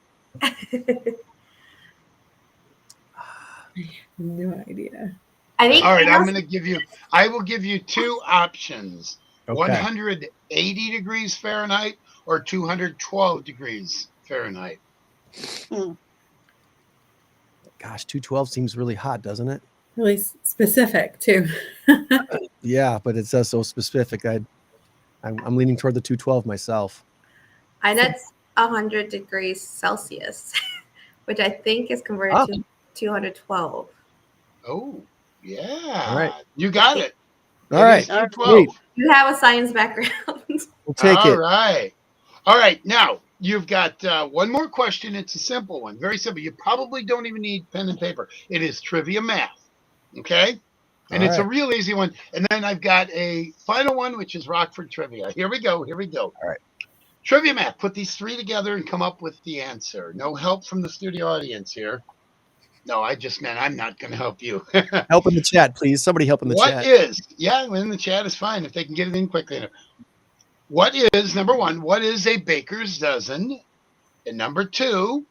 Speaker 6: No idea.
Speaker 1: I think.
Speaker 5: All right,
Speaker 1: Hannah's-
Speaker 5: I will give you 2 options.
Speaker 4: Okay.
Speaker 5: 180 degrees Fahrenheit or 212 degrees Fahrenheit.
Speaker 4: Gosh, 212 seems really hot, doesn't it?
Speaker 6: Really specific, too.
Speaker 4: Yeah, but it's so specific. I'm leaning toward the 212 myself.
Speaker 1: I know it's 100 degrees Celsius, which I think is converted to 212.
Speaker 5: Oh, yeah.
Speaker 4: All right.
Speaker 5: You got it.
Speaker 4: All right.
Speaker 5: It is 212.
Speaker 1: You have a science background.
Speaker 4: We'll take
Speaker 5: All
Speaker 4: it.
Speaker 5: right. All right. Now, you've got one more question. It's a simple one. Very simple. You probably don't even need pen and paper. It is trivia math. Okay? And
Speaker 4: All
Speaker 5: it's a
Speaker 4: right.
Speaker 5: real easy one. And then I've got a final one, which is Rockford trivia. Here we go.
Speaker 4: All right.
Speaker 5: Trivia math. Put these 3 together and come up with the answer. No help from the studio audience here. No, I just meant I'm not going to help you.
Speaker 4: Help in the chat, please. Somebody help in the chat.
Speaker 5: In the chat is fine if they can get it in quickly enough. What is, number 1, what is a baker's dozen? And number 2,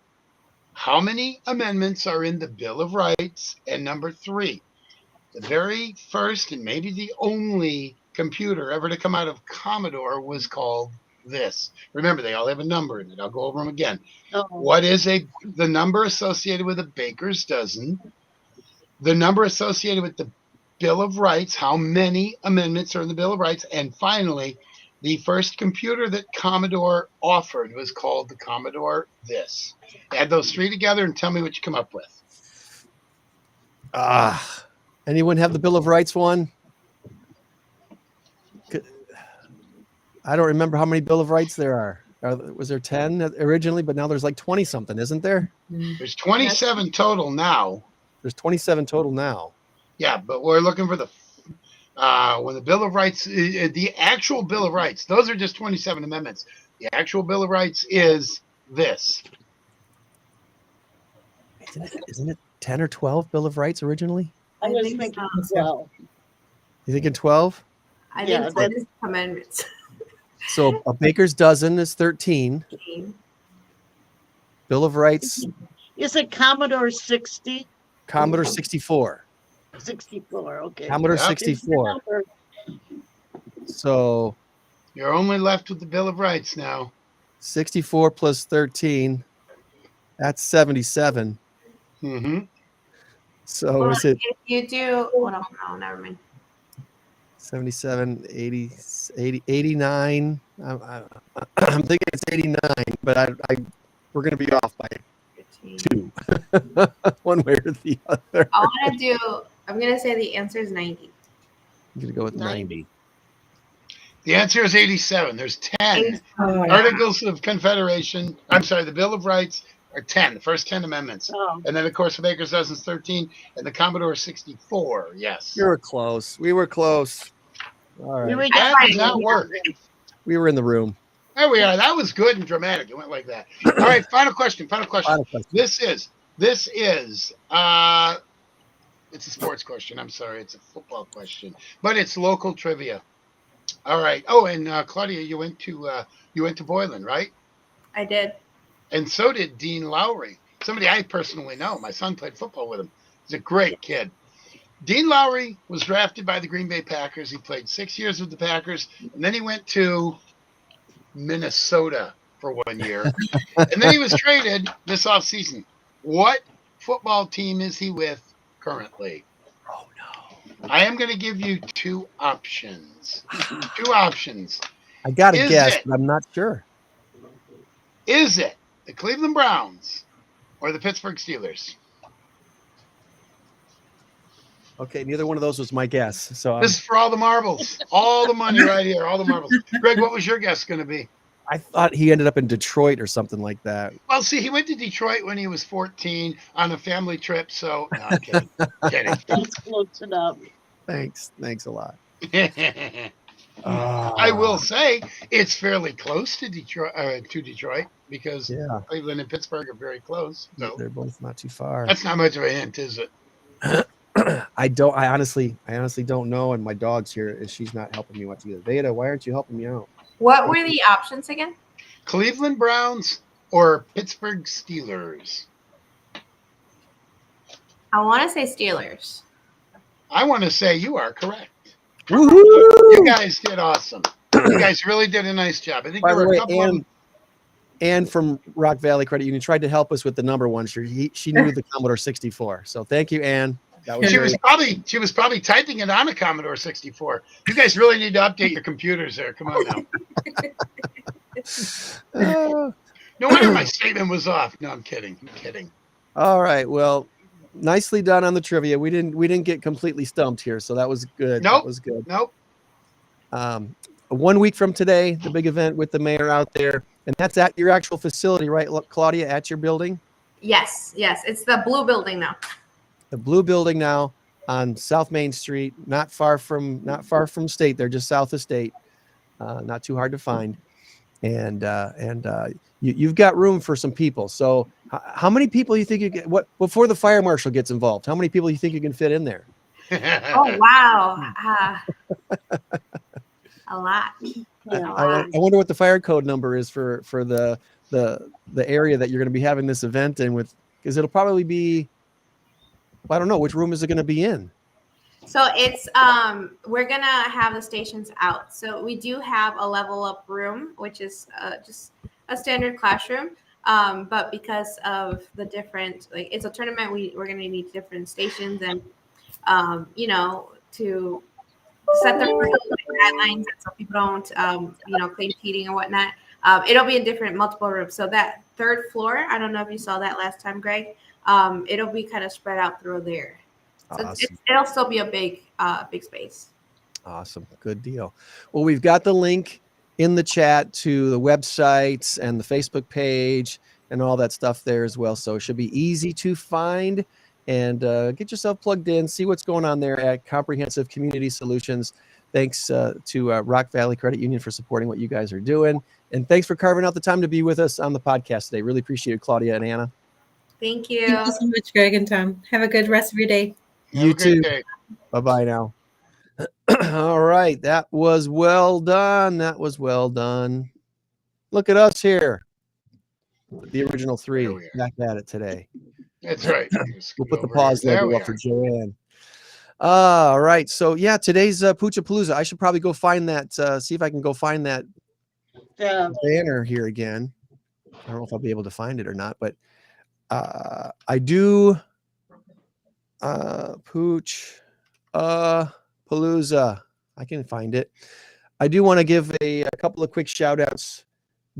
Speaker 5: how many amendments are in the Bill of Rights? And number 3, the very first and maybe the only computer ever to come out of Commodore was called this. Remember, they all have a number in it. I'll go over them again.
Speaker 7: Oh,
Speaker 5: What is the number associated with a baker's dozen? The number associated with the Bill of Rights, how many amendments are in the Bill of Rights? And finally, the first computer that Commodore offered was called the Commodore this. Add those three together and tell me what you come up with.
Speaker 4: Anyone have the Bill of Rights one? I don't remember how many Bill of Rights there are. Was there 10 originally, but now there's like 20 something, isn't there?
Speaker 5: There's 27 total now.
Speaker 4: There's 27 total now.
Speaker 5: Yeah, but we're looking for when the Bill of Rights, the actual Bill of Rights, those are just 27 amendments. The actual Bill of Rights is this.
Speaker 4: Isn't it 10 or 12 Bill of Rights originally?
Speaker 7: I was thinking 12.
Speaker 4: You thinking 12?
Speaker 1: I
Speaker 7: Yeah,
Speaker 1: think that is commandments.
Speaker 4: So a baker's dozen is 13. Bill of Rights,
Speaker 7: Is it Commodore 60?
Speaker 4: Commodore 64.
Speaker 7: 64, okay.
Speaker 4: Commodore
Speaker 5: Yep.
Speaker 4: 64. So
Speaker 5: You're only left with the Bill of Rights now.
Speaker 4: 64 plus 13, that's 77.
Speaker 5: Mm-hmm.
Speaker 4: So
Speaker 1: Well,
Speaker 4: is it
Speaker 1: if you do, hold on, no, never mind.
Speaker 4: 77, 80, 89? I'm thinking it's 89, but we're going to be off by 2, one way or the other.
Speaker 1: I'm going to say the answer is 90.
Speaker 4: I'm going to go with 90.
Speaker 5: The answer is 87. There's 10 Articles of Confederation. I'm sorry, the Bill of Rights are 10, the first 10 amendments.
Speaker 7: Oh,
Speaker 5: And then, of course, the Baker's Dozen is 13, and the Commodore 64, yes.
Speaker 4: We were close. We were close. All
Speaker 7: we
Speaker 4: right.
Speaker 7: were
Speaker 5: That does not work.
Speaker 4: We were in the room.
Speaker 5: There we are. That was good and dramatic. It went like that. All right, final question.
Speaker 4: Final question.
Speaker 5: This is it's a sports question. I'm sorry, it's a football question, but it's local trivia. All right. Oh, and Claudia, you went to Boylan, right?
Speaker 1: I did.
Speaker 5: And so did Dean Lowry, somebody I personally know. My son played football with him. He's a great kid. Dean Lowry was drafted by the Green Bay Packers. He played 6 years with the Packers, and then he went to Minnesota for 1 year. And then he was traded this offseason. What football team is he with currently?
Speaker 4: Oh, no.
Speaker 5: I am going to give you two options. Two options.
Speaker 4: I got to
Speaker 5: Is
Speaker 4: guess,
Speaker 5: it-
Speaker 4: but I'm not sure.
Speaker 5: Is it the Cleveland Browns or the Pittsburgh Steelers?
Speaker 4: Okay, neither one of those was my guess. So
Speaker 5: This is for all the marbles. All the money right here. All the marbles. Greg, what was your guess going to be?
Speaker 4: I thought he ended up in Detroit or something like that.
Speaker 5: Well, see, he went to Detroit when he was 14 on a family trip. So, no, I'm kidding. Kidding.
Speaker 7: that's close enough.
Speaker 4: Thanks a lot.
Speaker 5: I will say it's fairly close to Detroit because
Speaker 4: Yeah,
Speaker 5: Cleveland and Pittsburgh are very close. So
Speaker 4: they're both not too far.
Speaker 5: that's not much of a hint, is it?
Speaker 4: I honestly don't know. And my dog's here. She's not helping me much either. Veda, why aren't you helping me out?
Speaker 1: What were the options again?
Speaker 5: Cleveland Browns or Pittsburgh Steelers?
Speaker 1: I want to say Steelers.
Speaker 5: I want to say you are correct.
Speaker 4: Woohoo!
Speaker 5: You guys did awesome. You guys really did a nice job. I think
Speaker 4: By
Speaker 5: there
Speaker 4: the
Speaker 5: were a
Speaker 4: way,
Speaker 5: couple of them.
Speaker 4: Ann from Rock Valley Credit Union tried to help us with the number one. She knew the Commodore 64. So thank you, Ann. That was
Speaker 5: She was probably typing it on a Commodore 64. You guys really need to update your computers there. Come on now. No wonder my statement was off. No, I'm kidding. I'm kidding.
Speaker 4: All right. Well, nicely done on the trivia. We didn't get completely stumped here, so that was good.
Speaker 5: Nope.
Speaker 4: That was good.
Speaker 5: Nope.
Speaker 4: 1 week from today, the big event with the mayor out there, and that's at your actual facility, right, Claudia? At your building,
Speaker 1: Yes. It's the blue building now.
Speaker 4: the blue building now on South Main Street, not far from State. They're just south of State, not too hard to find, and you've got room for some people. So, how many people you think you get? What before the fire marshal gets involved? How many people you think you can fit in there?
Speaker 1: Oh, wow. A lot.
Speaker 4: I wonder what the fire code number is for the area that you're going to be having this event in, with, because it'll probably be, I don't know, which room is it going to be in?
Speaker 1: So it's we're gonna have the stations out. So we do have a level up room, which is just a standard classroom. But because of the different, like it's a tournament, we're gonna need different stations and to set the rules and guidelines so people don't claim cheating and whatnot. It'll be in different multiple rooms. So that third floor, I don't know if you saw that last time, Greg. It'll be kind of spread out through there. So
Speaker 4: Awesome.
Speaker 1: it'll still be a big space.
Speaker 4: Awesome. Good deal. Well, we've got the link in the chat to the websites and the Facebook page and all that stuff there as well. So it should be easy to find, and get yourself plugged in, see what's going on there at Comprehensive Community Solutions. Thanks to Rock Valley Credit Union for supporting what you guys are doing. And thanks for carving out the time to be with us on the podcast today. Really appreciate it, Claudia and Anna.
Speaker 1: Thank you.
Speaker 6: Thank you so much, Greg and Tom. Have a good rest of your day.
Speaker 4: You too. Bye-bye now. All right. That was well done. That was well done. Look at us here. The original three. Back at it today.
Speaker 5: That's right.
Speaker 4: We'll put the pause logo up for Joanne. All right. So, yeah, today's Poochapalooza. I should probably go find that, see if I can go find that banner here again. I don't know if I'll be able to find it or not, but I do. Pooch Palooza. I can find it. I do want to give a couple of quick shout outs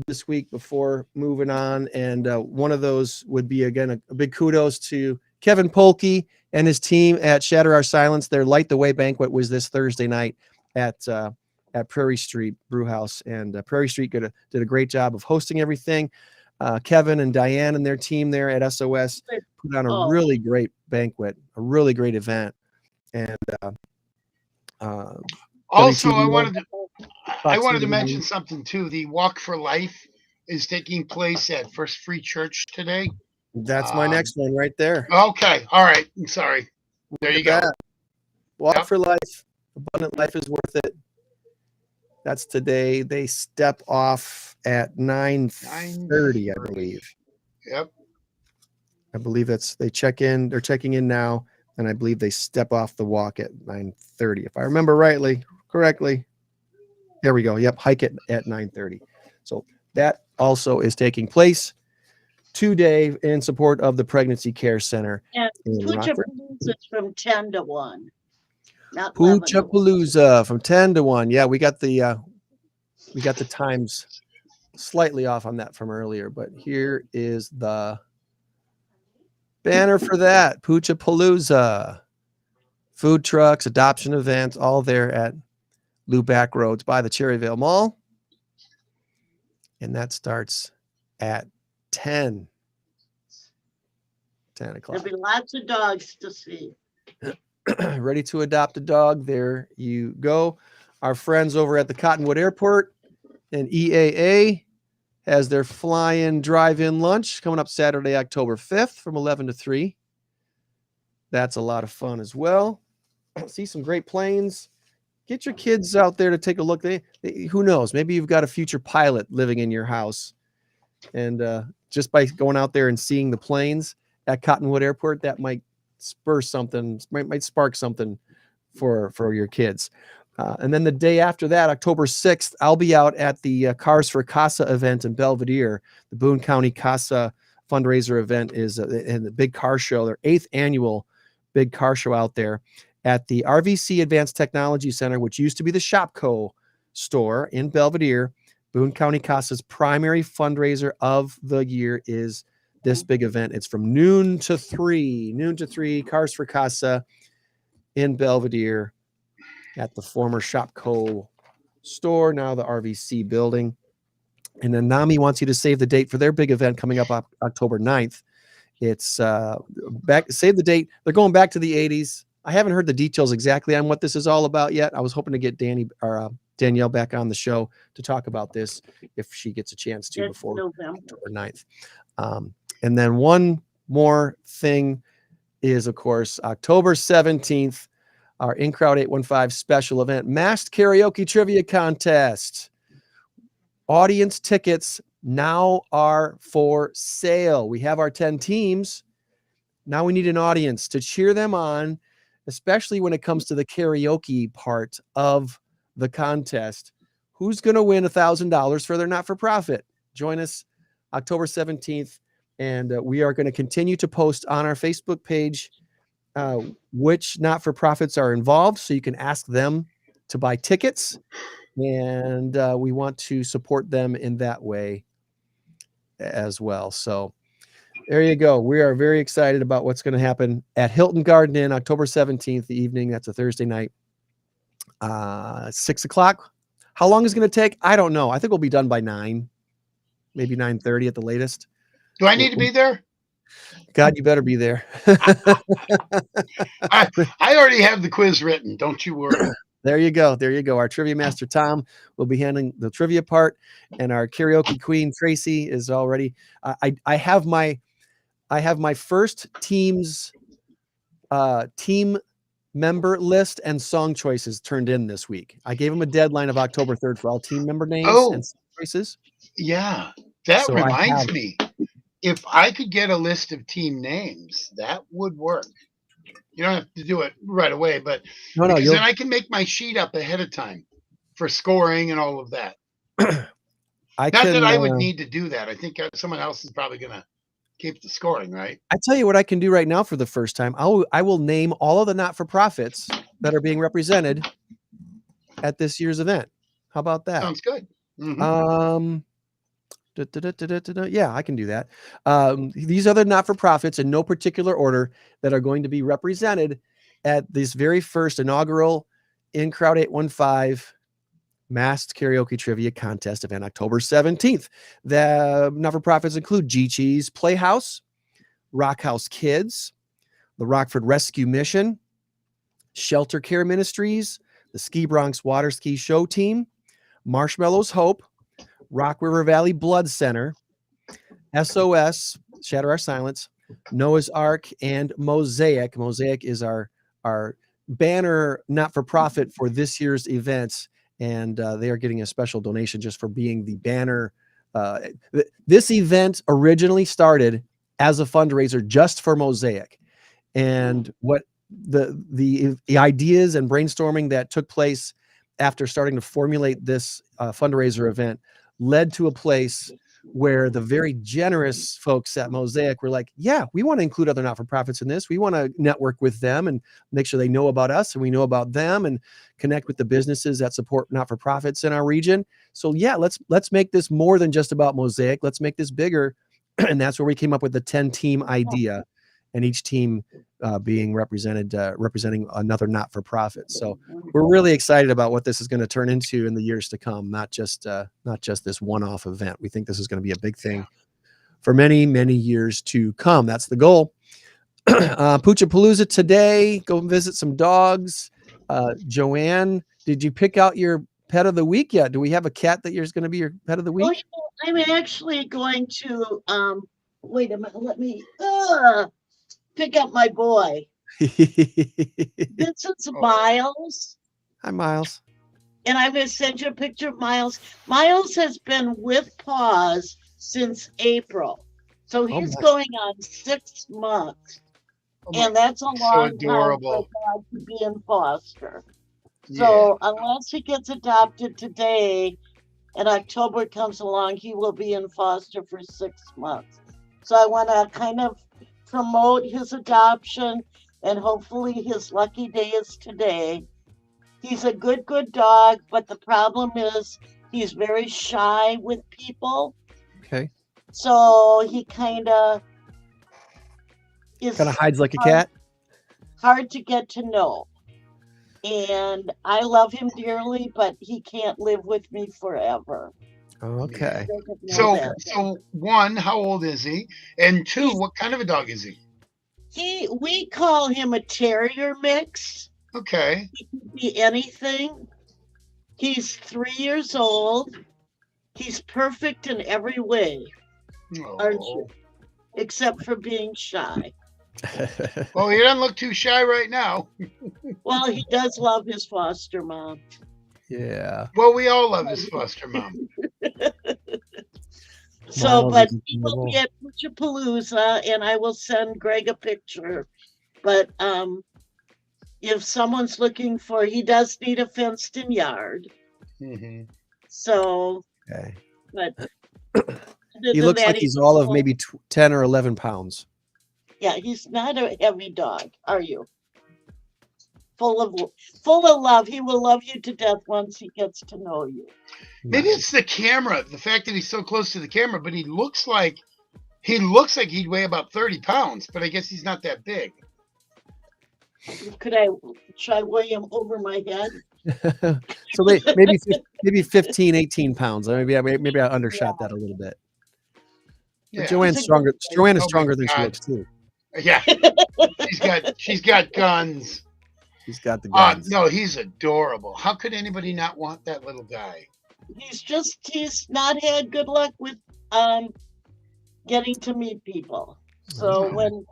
Speaker 4: this week before moving on. And one of those would be, again, a big kudos to Kevin Polke and his team at Shatter Our Silence. Their Light the Way banquet was this Thursday night at Prairie Street Brewhouse. And Prairie Street did a great job of hosting everything. Kevin and Diane and their team there at SOS put on a really great banquet, a really great event. And
Speaker 5: also, I wanted to mention something too. The Walk for Life is taking place at First Free Church today.
Speaker 4: That's my next one right there.
Speaker 5: Okay. All right. I'm sorry. There you go.
Speaker 4: Walk for Life. Abundant Life is worth it. That's today. They step off at 9:30, I believe.
Speaker 5: Yep.
Speaker 4: I believe they're checking in now, and I believe they step off the walk at 9:30. If I remember correctly. There we go. Yep, hike it at 9:30. So that also is taking place today in support of the Pregnancy Care Center.
Speaker 7: And Poochapalooza is from 10 to 1.
Speaker 4: Poochapalooza from 10 to 1. Yeah, we got the times slightly off on that from earlier, but here is the banner for that. Poochapalooza. Food trucks, adoption events, all there at Lou Back Roads by the Cherryvale Mall. And that starts at 10 o'clock.
Speaker 7: There'll be lots of dogs to see.
Speaker 4: Ready to adopt a dog. There you go. Our friends over at the Cottonwood Airport and EAA has their fly-in drive-in lunch coming up Saturday, October 5th from 11 to 3. That's a lot of fun as well. See some great planes. Get your kids out there to take a look. Who knows? Maybe you've got a future pilot living in your house. And just by going out there and seeing the planes at Cottonwood Airport, that might spark something for your kids. And then the day after that, October 6th, I'll be out at the Cars for Casa event in Belvedere. The Boone County Casa fundraiser event is in the big car show, their 8th annual big car show out there at the RVC Advanced Technology Center, which used to be the Shopco store in Belvedere. Boone County Casa's primary fundraiser of the year is this big event. It's from noon to 3, Cars for Casa in Belvedere at the former Shopco store, now the RVC building. And then NAMI wants you to save the date for their big event coming up October 9th. It's save the date. They're going back to the 80s. I haven't heard the details exactly on what this is all about yet. I was hoping to get Danielle back on the show to talk about this if she gets a chance to before October 9th. And then one more thing is, of course, October 17th, our In Crowd 815 special event, Masked Karaoke Trivia Contest. Audience tickets now are for sale. We have our 10 teams. Now we need an audience to cheer them on especially when it comes to the karaoke part of the contest. Who's going to win $1,000 for their not-for-profit? Join us October 17th, and we are going to continue to post on our Facebook page which not-for-profits are involved, so you can ask them to buy tickets, and we want to support them in that way as well. So there you go. We are very excited about what's going to happen at Hilton Garden Inn, October 17th, the evening. That's a Thursday night, 6 o'clock. How long is it going to take? I don't know. I think we'll be done by 9, maybe 9:30 at the latest.
Speaker 5: Do I need to be there?
Speaker 4: God, you better be there.
Speaker 5: I already have the quiz written. Don't you worry.
Speaker 4: There you go. There you go. Our trivia master, Tom, will be handling the trivia part, and our karaoke queen, Tracy, is already. I have my first team member list and song choices turned in this week. I gave them a deadline of October 3rd for all team member names and song choices.
Speaker 5: Yeah, that
Speaker 4: So
Speaker 5: reminds me. If I could get a list of team names, that would work. You don't have to do it right away, but because then I can make my sheet up ahead of time for scoring and all of that. Not that I would need to do that. I think someone else is probably going to keep the scoring, right?
Speaker 4: I tell you what I can do right now for the first time. I will name all of the not-for-profits that are being represented at this year's event. How about that?
Speaker 5: Sounds good. Mm-hmm.
Speaker 4: Yeah, I can do that. These are the not-for-profits in no particular order that are going to be represented at this very first inaugural In Crowd 815 Masked Karaoke Trivia Contest event, October 17th. The not-for-profits include G-Cheese Playhouse, Rock House Kids, the Rockford Rescue Mission, Shelter Care Ministries, the Ski Bronx Water Ski Show Team, Marshmallows Hope, Rock River Valley Blood Center, SOS, Shatter Our Silence, Noah's Ark, and Mosaic. Mosaic is our banner not-for-profit for this year's event, and they are getting a special donation just for being the banner. This event originally started as a fundraiser just for Mosaic, and what the ideas and brainstorming that took place after starting to formulate this fundraiser event led to a place where the very generous folks at Mosaic were like, yeah, we want to include other not-for-profits in this. We want to network with them and make sure they know about us and we know about them and connect with the businesses that support not-for-profits in our region. So yeah, let's make this more than just about Mosaic. Let's make this bigger. And that's where we came up with the 10-team idea, and each team being representing another not-for-profit. So we're really excited about what this is going to turn into in the years to come, not just this one-off event. We think this is going to be a big thing for many, many years to come. That's the goal. Poochapalooza today. Go visit some dogs. Joanne, did you pick out your pet of the week yet? Do we have a cat that is going to be your pet of the week?
Speaker 7: Oh, I'm actually going to wait a minute. Let me pick up my boy. This is Miles.
Speaker 4: Hi, Miles.
Speaker 7: And I'm going to send you a picture of Miles. Miles has been with Paws since April. So he's going on 6 months. And that's a long time for a dog to be in foster. So unless he gets adopted today and October comes along, he will be in foster for 6 months. So I want to kind of promote his adoption, and hopefully his lucky day is today. He's a good dog, but the problem is he's very shy with people.
Speaker 4: Okay.
Speaker 7: So he kind of
Speaker 4: hides like a cat.
Speaker 7: Hard to get to know. And I love him dearly, but he can't live with me forever.
Speaker 4: Okay.
Speaker 5: So one, how old is he? And two, what kind of a dog is he?
Speaker 7: We call him a terrier mix.
Speaker 5: Okay.
Speaker 7: He can be anything. He's 3 years old. He's perfect in every way, aren't you? Except for being shy.
Speaker 5: Well, he doesn't look too shy right now.
Speaker 7: Well, he does love his foster mom.
Speaker 4: Yeah.
Speaker 5: Well, we all love his foster mom.
Speaker 7: So, but he will be at Poochapalooza, and I will send Greg a picture. But if someone's looking for, he does need a fenced-in yard.
Speaker 5: Mm-hmm.
Speaker 7: So,
Speaker 4: Okay.
Speaker 7: but
Speaker 4: He looks like he's all of maybe 10 or 11 pounds.
Speaker 7: Yeah, he's not a heavy dog, are you? Full of love. He will love you to death once he gets to know you.
Speaker 5: Maybe it's the camera, the fact that he's so close to the camera, but he looks like he'd weigh about 30 pounds, but I guess he's not that big.
Speaker 7: Should I weigh him over my head?
Speaker 4: So maybe 15, 18 pounds. Maybe I undershot that a little bit.
Speaker 5: Yeah.
Speaker 4: Joanne's stronger. Joanne is
Speaker 5: Oh my
Speaker 4: stronger than she
Speaker 5: God.
Speaker 4: looks too.
Speaker 5: Yeah. she's got guns.
Speaker 4: She's got the guns.
Speaker 5: No, he's adorable. How could anybody not want that little guy?
Speaker 7: He's not had good luck with getting to meet people. So when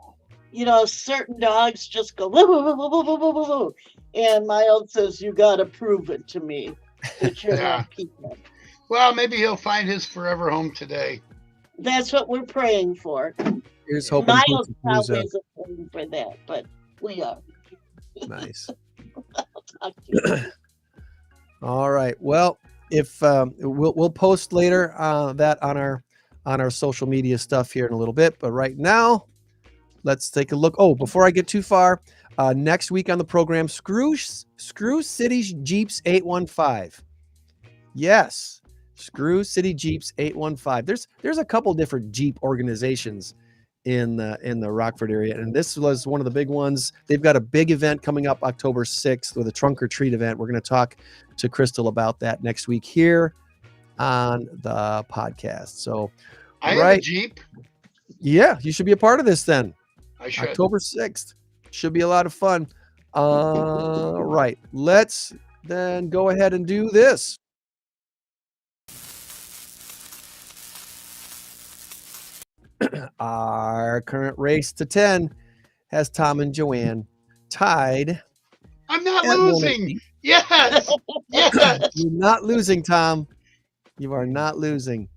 Speaker 7: certain dogs just go woo, woo, woo, woo, woo, woo, woo, woo, and Miles says, you gotta prove it to me that you're not people.
Speaker 5: Well, maybe he'll find his forever home today.
Speaker 7: That's what we're praying for.
Speaker 4: Here's hoping.
Speaker 7: Miles probably isn't praying for that, but we are.
Speaker 4: Nice. All right. Well, if we'll post later that on our social media stuff here in a little bit, but right now, let's take a look. Oh, before I get too far, next week on the program, Screw City Jeeps 815. Yes, Screw City Jeeps 815. There's a couple different Jeep organizations in the Rockford area, and this was one of the big ones. They've got a big event coming up October 6th with a trunk or treat event. We're going to talk to Crystal about that next week here on the podcast. So,
Speaker 5: I have a Jeep.
Speaker 4: Yeah, you should be a part of this then.
Speaker 5: I should.
Speaker 4: October 6th. Should be a lot of fun. Right. Let's then go ahead and do this. Our current race to 10 has Tom and Joanne tied.
Speaker 5: I'm not losing. Yes. Yes.
Speaker 4: You're not losing, Tom. You are not losing.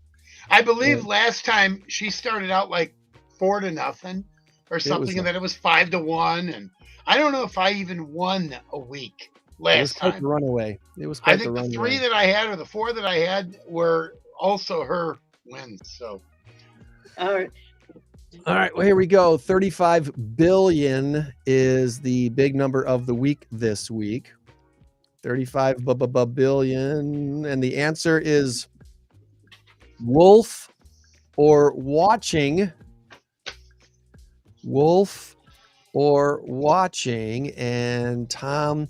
Speaker 5: I believe last time she started out like 4-0 or something, and then it was 5-1. And I don't know if I even won a week last time.
Speaker 4: It was quite the runaway. It was quite the runaway.
Speaker 5: I think the 3 that I had or the 4 that I had were also her wins. So.
Speaker 7: All right.
Speaker 4: Well, here we go. 35 billion is the big number of the week this week. 35 billion. And the answer is wolf or watching. Wolf or watching. And Tom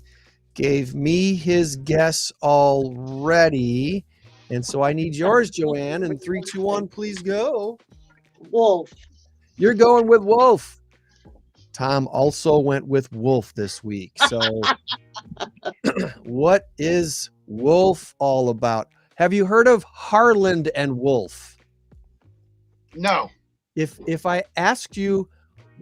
Speaker 4: gave me his guess already. And so I need yours, Joanne. And 3, 2, 1, please go.
Speaker 7: Wolf.
Speaker 4: You're going with wolf. Tom also went with wolf this week. So what is wolf all about? Have you heard of Harland and Wolff?
Speaker 5: No.
Speaker 4: If I asked you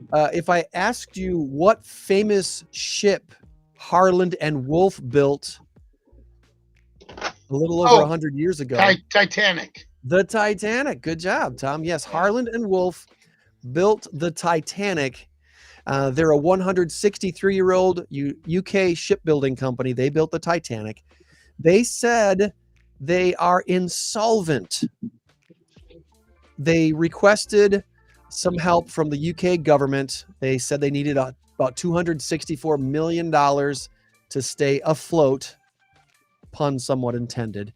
Speaker 4: what famous ship Harland and Wolff built a little over 100 years ago.
Speaker 5: Titanic.
Speaker 4: The Titanic. Good job, Tom. Yes, Harland and Wolff built the Titanic. They're a 163-year-old UK shipbuilding company. They built the Titanic. They said they are insolvent. They requested some help from the UK government. They said they needed about $264 million to stay afloat. Pun somewhat intended.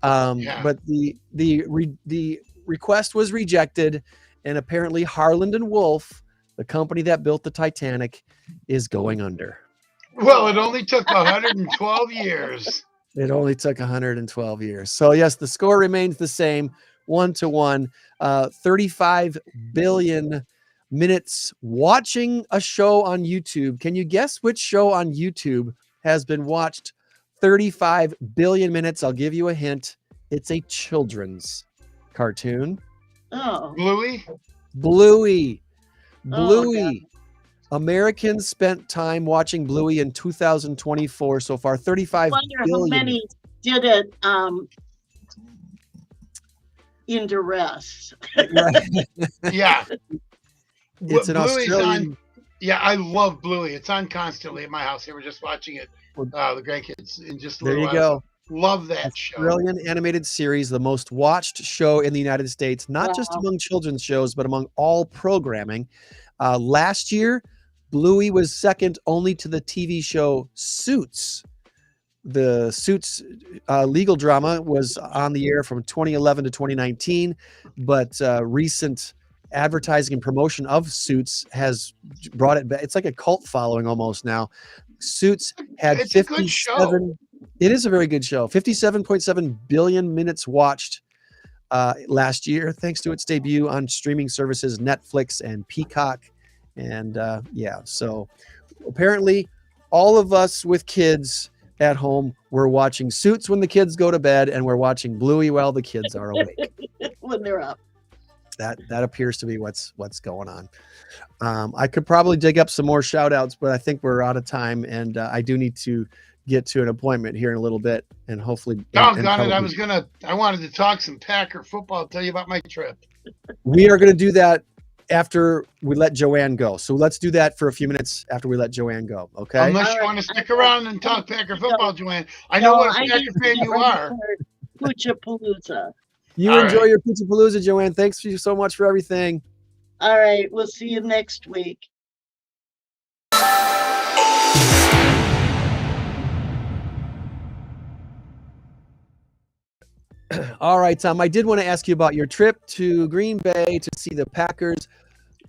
Speaker 4: But the request was rejected, and apparently Harland and Wolff, the company that built the Titanic, is going under.
Speaker 5: Well, it only took 112 years.
Speaker 4: It only took 112 years. So yes, the score remains the same, 1-1. 35 billion minutes watching a show on YouTube. Can you guess which show on YouTube has been watched 35 billion minutes? I'll give you a hint. It's a children's cartoon.
Speaker 7: Oh.
Speaker 5: Bluey?
Speaker 4: Bluey.
Speaker 7: Oh,
Speaker 4: Americans spent time watching Bluey in 2024 so far. 35
Speaker 7: I wonder
Speaker 4: billion.
Speaker 7: how many did it in duress.
Speaker 4: Right.
Speaker 5: Yeah.
Speaker 4: It's an
Speaker 5: Bluey's
Speaker 4: Australian.
Speaker 5: Yeah, I love Bluey. It's on constantly at my house. They were just watching it, the grandkids, in just a
Speaker 4: There
Speaker 5: little
Speaker 4: you
Speaker 5: while ago.
Speaker 4: go.
Speaker 5: Love that show.
Speaker 4: Australian animated series, the most watched show in the United States, not just
Speaker 7: Wow.
Speaker 4: among children's shows, but among all programming. Last year, Bluey was second only to the TV show Suits. The Suits legal drama was on the air from 2011 to 2019, but recent advertising and promotion of Suits has brought it back. It's like a cult following almost now. Suits had
Speaker 5: It's a good show.
Speaker 4: 57. It is a very good show. 57.7 billion minutes watched last year, thanks to its debut on streaming services Netflix and Peacock. And yeah, so apparently all of us with kids at home, we're watching Suits when the kids go to bed, and we're watching Bluey while the kids are awake.
Speaker 7: When they're up.
Speaker 4: That appears to be what's going on. I could probably dig up some more shout outs, but I think we're out of time, and I do need to get to an appointment here in a little bit, and hopefully
Speaker 5: Doggone it, I wanted to talk some Packer football, tell you about my trip.
Speaker 4: We are going to do that after we let Joanne go. So let's do that for a few minutes after we let Joanne go. Okay.
Speaker 5: Unless you want to stick around and talk Packer football, Joanne. I know what a Packer fan you are.
Speaker 7: Poochapalooza.
Speaker 4: You enjoy your Pizza Palooza, Joanne. Thanks so much for everything.
Speaker 7: All right. We'll see you next week.
Speaker 4: All right, Tom. I did want to ask you about your trip to Green Bay to see the Packers.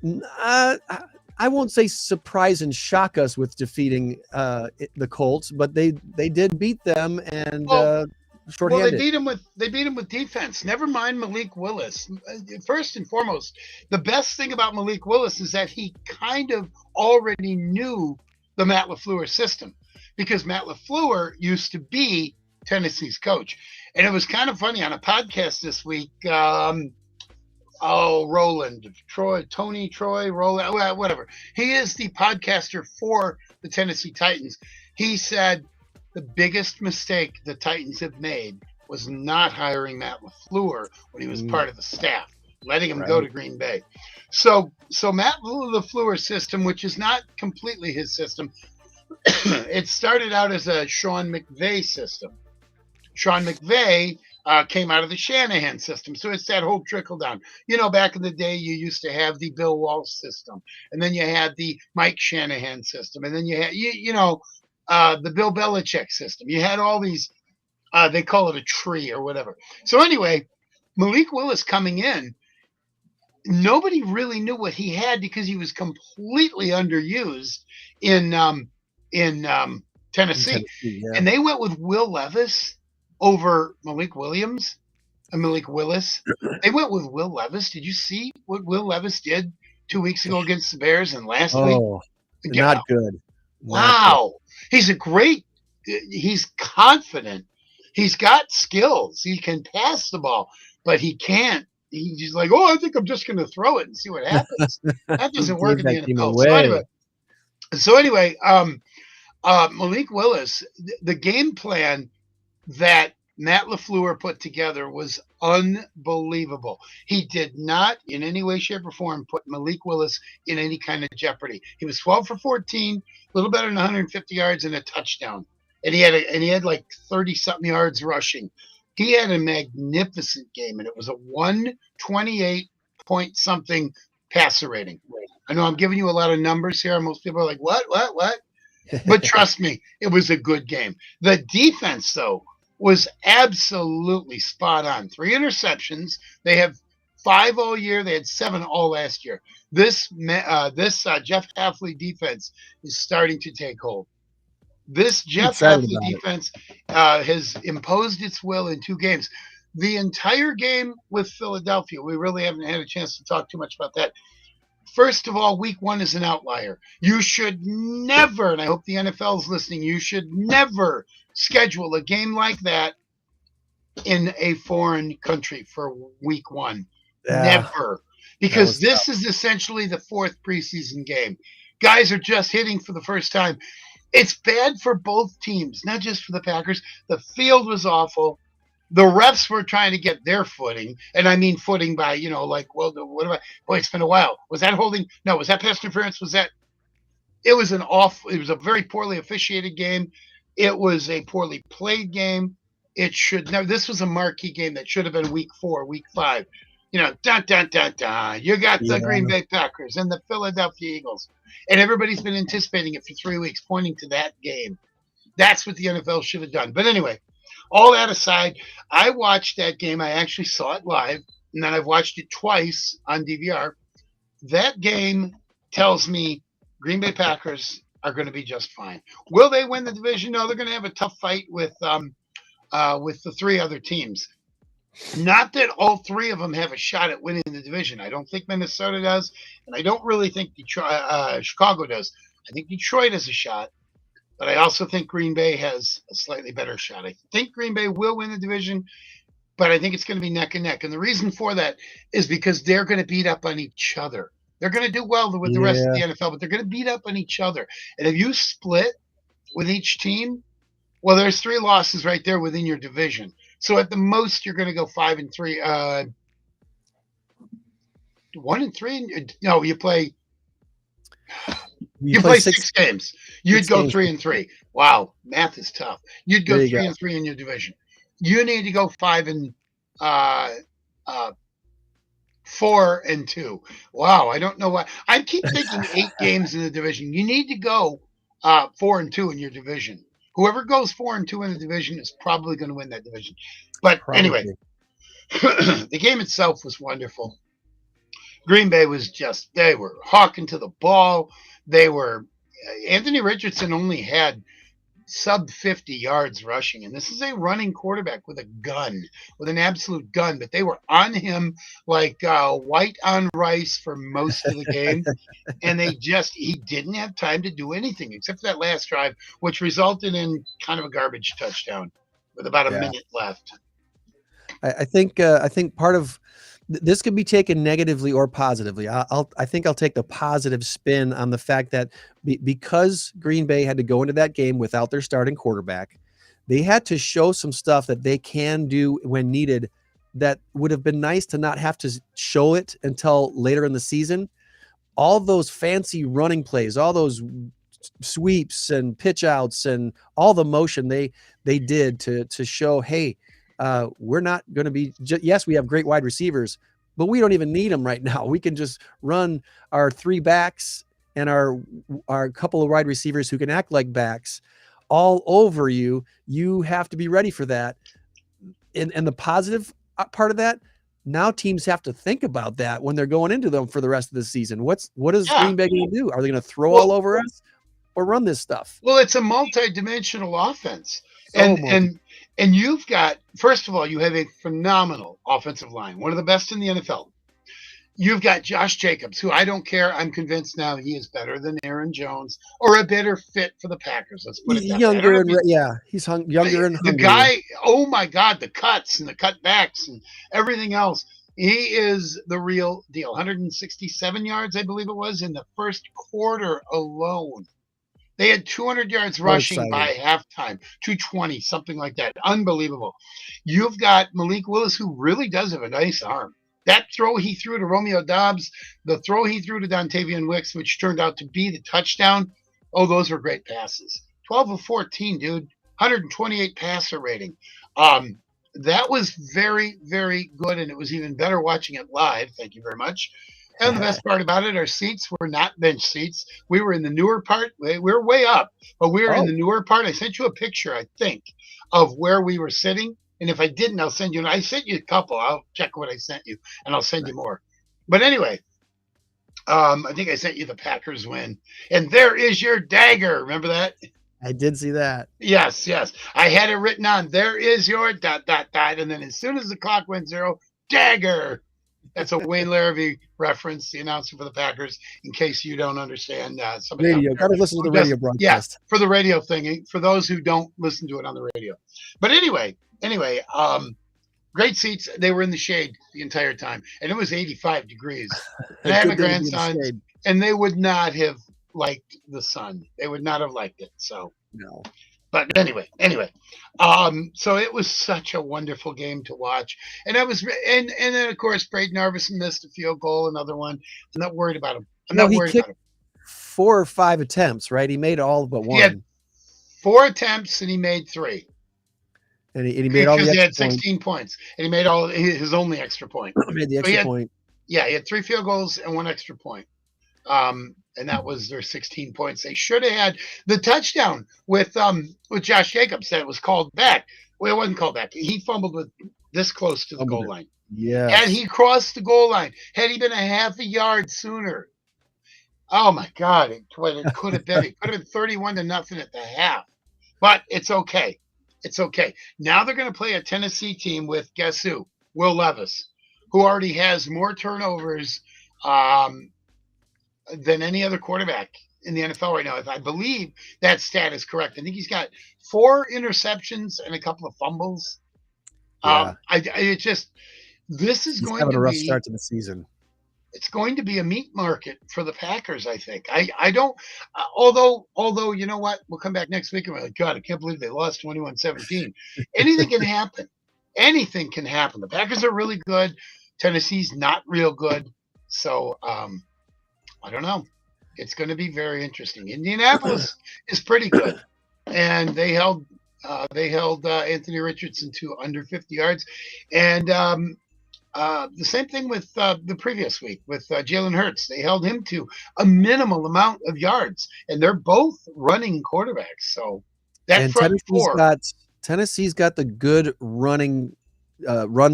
Speaker 4: I won't say surprise and shock us with defeating the Colts, but they did beat them, and shorthanded.
Speaker 5: Well, they beat him with defense. Never mind Malik Willis. First and foremost, the best thing about Malik Willis is that he kind of already knew the Matt LaFleur system, because Matt LaFleur used to be Tennessee's coach. And it was kind of funny on a podcast this week. Roland, Tony Troy, Roland, whatever. He is the podcaster for the Tennessee Titans. He said the biggest mistake the Titans have made was not hiring Matt LaFleur when he was part of the staff, letting him go to Green Bay. So Matt LaFleur's system, which is not completely his system, it started out as a Sean McVay system. Sean McVay came out of the Shanahan system. So it's that whole trickle down. You know, back in the day, you used to have the Bill Walsh system, and then you had the Mike Shanahan system, and then you had, the Bill Belichick system. You had all these, they call it a tree or whatever. So anyway, Malik Willis coming in, nobody really knew what he had because he was completely underused in Tennessee.
Speaker 4: Yeah.
Speaker 5: And they went with Will Levis over Malik Willis. They went with Will Levis. Did you see what Will Levis did 2 weeks ago against the Bears and last week?
Speaker 4: Not good.
Speaker 5: Wow. He's confident. He's got skills. He can pass the ball, but he can't. He's like, I think I'm just going to throw it and see what happens. That doesn't work in the NFL. So anyway, Malik Willis, the game plan that Matt LaFleur put together was unbelievable. He did not in any way, shape, or form put Malik Willis in any kind of jeopardy. He was 12 for 14, a little better than 150 yards and a touchdown. And he had like 30-something yards rushing. He had a magnificent game, and it was a 128-point-something passer rating. I know I'm giving you a lot of numbers here. Most people are like, what? But trust me, it was a good game. The defense, though, was absolutely spot on. 3 interceptions. They have 5 all year. They had 7 all last year. This Jeff Hafley defense is starting to take hold. This Jeff Hafley defense has imposed its will in 2 games. The entire game with Philadelphia, we really haven't had a chance to talk too much about that. First of all, week 1 is an outlier. You should never, and I hope the NFL is listening, you should never schedule a game like that in a foreign country for week 1. Never. Because this is essentially the 4th preseason game. Guys are just hitting for the first time. It's bad for both teams, not just for the Packers. The field was awful. The refs were trying to get their footing, and I mean footing by, it's been a while. Was that holding? No. Was that pass interference? Was that It was a very poorly officiated game. It was a poorly played game. It should never. This was a marquee game that should have been week 4, week 5. Dun dun dun dun. You got the Green Bay Packers and the Philadelphia Eagles, and everybody's been anticipating it for 3 weeks, pointing to that game. That's what the NFL should have done. But anyway, all that aside, I watched that game. I actually saw it live, and then I've watched it twice on DVR. That game tells me Green Bay Packers are going to be just fine. Will they win the division? No, they're going to have a tough fight with the 3 other teams. Not that all 3 of them have a shot at winning the division. I don't think Minnesota does, and I don't really think Chicago does. I think Detroit has a shot, but I also think Green Bay has a slightly better shot. I think Green Bay will win the division, but I think it's going to be neck and neck. And the reason for that is because they're going to beat up on each other. They're going to do well with the rest of the NFL, but they're going to beat up on each other. And if you split with each team, well, there's 3 losses right there within your division. So at the most, you're going to go 5-3. 1-3. No, you play. You play 6 games. You'd go 3-3. Wow, math is tough. You'd go 3-3 in your division. You need to go 4-2. Wow, I don't know why. I keep thinking 8 games in the division. You need to go 4-2 in your division. Whoever goes 4-2 in the division is probably going to win that division. But anyway, the game itself was wonderful. Green Bay was they were hawking to the ball. Anthony Richardson only had sub 50 yards rushing, and this is a running quarterback with an absolute gun, but they were on him like white on rice for most of the game. And he didn't have time to do anything except for that last drive, which resulted in kind of a garbage touchdown with about a minute left.
Speaker 4: I think part of this could be taken negatively or positively. I think I'll take the positive spin on the fact that because Green Bay had to go into that game without their starting quarterback, they had to show some stuff that they can do when needed. That would have been nice to not have to show it until later in the season. All those fancy running plays, all those sweeps and pitch outs and all the motion they did to show, hey, we're not going to be, yes, we have great wide receivers, but we don't even need them right now. We can just run our 3 backs and our couple of wide receivers who can act like backs all over you. You have to be ready for that. And the positive part of that, now teams have to think about that when they're going into them for the rest of the season. What is Green Bay going to do? Are they going to throw all over us or run this stuff?
Speaker 5: Well, it's a multi-dimensional offense. And you've got, first of all, you have a phenomenal offensive line, one of the best in the NFL. You've got Josh Jacobs, who I don't care. I'm convinced now he is better than Aaron Jones or a better fit for the Packers. Let's put it that way.
Speaker 4: He's younger and hungrier.
Speaker 5: The guy, oh my God, the cuts and the cutbacks and everything else. He is the real deal. 167 yards, I believe it was, in the first quarter alone. They had 200 yards rushing by halftime, 220, something like that. Unbelievable. You've got Malik Willis, who really does have a nice arm. That throw he threw to Romeo Doubs, the throw he threw to Dontavian Wicks, which turned out to be the touchdown. Oh, those were great passes. 12 of 14, dude. 128 passer rating. That was very, very good, and it was even better watching it live. Thank you very much. And the best part about it, our seats were not bench seats. We were in the newer part. We were way up, but we were in the newer part. I sent you a picture, I think, of where we were sitting. And if I didn't, I'll send you. I sent you a couple. I'll check what I sent you, and I'll send you more. But anyway, I think I sent you the Packers win. And there is your dagger. Remember that?
Speaker 4: I did see that.
Speaker 5: Yes. I had it written on. There is your ... And then as soon as the clock went 0, dagger. That's a Wayne Larrivee reference, the announcer for the Packers, in case you don't understand.
Speaker 4: Radio. Got to listen to the radio broadcast.
Speaker 5: Yeah, for the radio thing, for those who don't listen to it on the radio. But anyway, great seats. They were in the shade the entire time, and it was 85 degrees. And I have a grandson, and they would not have liked the sun. They would not have liked it. So
Speaker 4: no.
Speaker 5: But anyway, so it was such a wonderful game to watch, and and then of course Braden Arvison missed a field goal, another one. I'm not worried about him. I'm not worried about him.
Speaker 4: 4 or 5 attempts, right? He made all but one.
Speaker 5: He had 4 attempts and he made 3.
Speaker 4: And he made all the
Speaker 5: because he
Speaker 4: extra
Speaker 5: had 16 points, and he made all his only extra point.
Speaker 4: made the
Speaker 5: So
Speaker 4: extra point.
Speaker 5: Yeah, he had 3 field goals and 1 extra point. And that was their 16 points. They should have had the touchdown with Josh Jacobs that was called back. Well, it wasn't called back. He fumbled with this close to the goal line.
Speaker 4: Yeah.
Speaker 5: Had he crossed the goal line, had he been a half a yard sooner, oh my God, it could have been. It could have been 31-0 at the half. But it's okay. It's okay. Now they're going to play a Tennessee team with, guess who? Will Levis, who already has more turnovers than any other quarterback in the NFL right now. If I believe that stat is correct, I think he's got 4 interceptions and a couple of fumbles.
Speaker 4: Yeah.
Speaker 5: This is
Speaker 4: he's
Speaker 5: going
Speaker 4: having
Speaker 5: to
Speaker 4: a rough
Speaker 5: be
Speaker 4: start to the season.
Speaker 5: It's going to be a meat market for the Packers, I think. I don't, although, you know what? We'll come back next week and we're like, God, I can't believe they lost 21-17. Anything can happen. Anything can happen. The Packers are really good. Tennessee's not real good. So, I don't know. It's going to be very interesting. Indianapolis is pretty good. And they held Anthony Richardson to under 50 yards. And, the same thing with the previous week with Jalen Hurts. They held him to a minimal amount of yards, and they're both running quarterbacks. So that front four.
Speaker 4: Tennessee's got the good run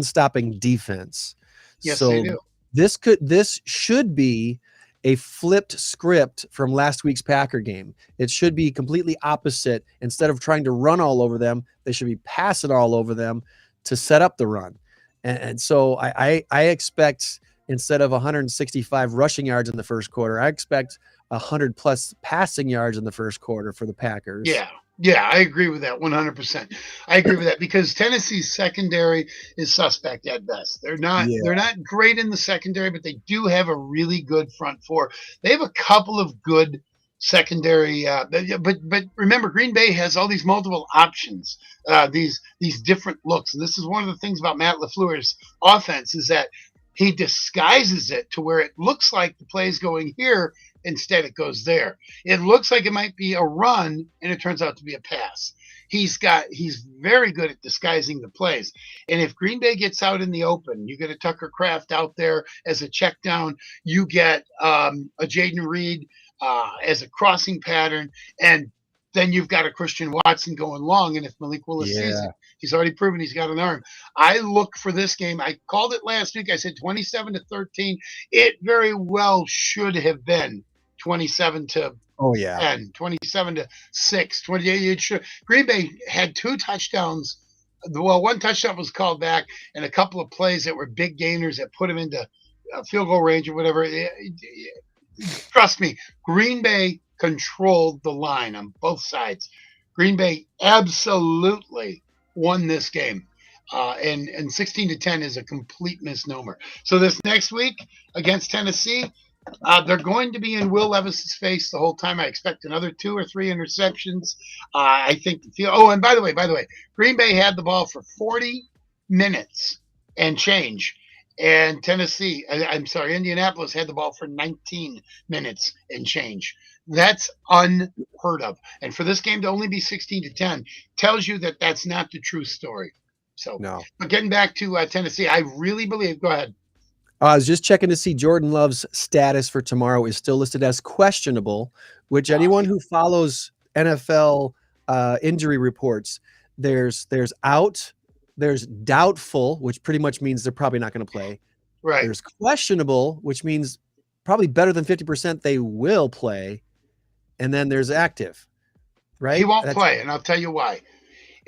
Speaker 4: stopping defense.
Speaker 5: Yes,
Speaker 4: so
Speaker 5: they do.
Speaker 4: This should be a flipped script from last week's Packer game. It should be completely opposite. Instead of trying to run all over them, they should be passing all over them to set up the run. And so I expect, instead of 165 rushing yards in the first quarter, I expect 100 plus passing yards in the first quarter for the Packers.
Speaker 5: Yeah, I agree with that 100%. I agree with that because Tennessee's secondary is suspect at best. They're not great in the secondary, but they do have a really good front four. They have a couple of good secondary, but remember, Green Bay has all these multiple options, these different looks, and this is one of the things about Matt LaFleur's offense is that he disguises it to where it looks like the play's going here, instead it goes there. It looks like it might be a run, and it turns out to be a pass. He's very good at disguising the plays, and if Green Bay gets out in the open, you get a Tucker Kraft out there as a check down, you get a Jaden Reed as a crossing pattern, and then you've got a Christian Watson going long. And if Malik Willis sees it, he's already proven he's got an arm. I look for this game. I called it last week. I said 27-13. It very well should have been 27-10, 27-6, 28. It should. Green Bay had 2 touchdowns. Well, 1 touchdown was called back, and a couple of plays that were big gainers that put them into field goal range or whatever. Trust me, Green Bay controlled the line on both sides. Green Bay absolutely won this game. And 16-10 is a complete misnomer. So this next week against Tennessee, they're going to be in Will Levis's face the whole time. I expect another 2 or 3 interceptions. I think and by the way, Green Bay had the ball for 40 minutes and change. And Indianapolis had the ball for 19 minutes and change. That's unheard of. And for this game to only be 16-10 tells you that that's not the true story. So, no. But getting back to Tennessee, I really believe. Go ahead.
Speaker 4: I was just checking to see Jordan Love's status for tomorrow is still listed as questionable, which anyone who follows NFL injury reports, there's out. There's doubtful, which pretty much means they're probably not going to play.
Speaker 5: Right.
Speaker 4: There's questionable, which means probably better than 50% they will play. And then there's active, right?
Speaker 5: He won't play, and I'll tell you why.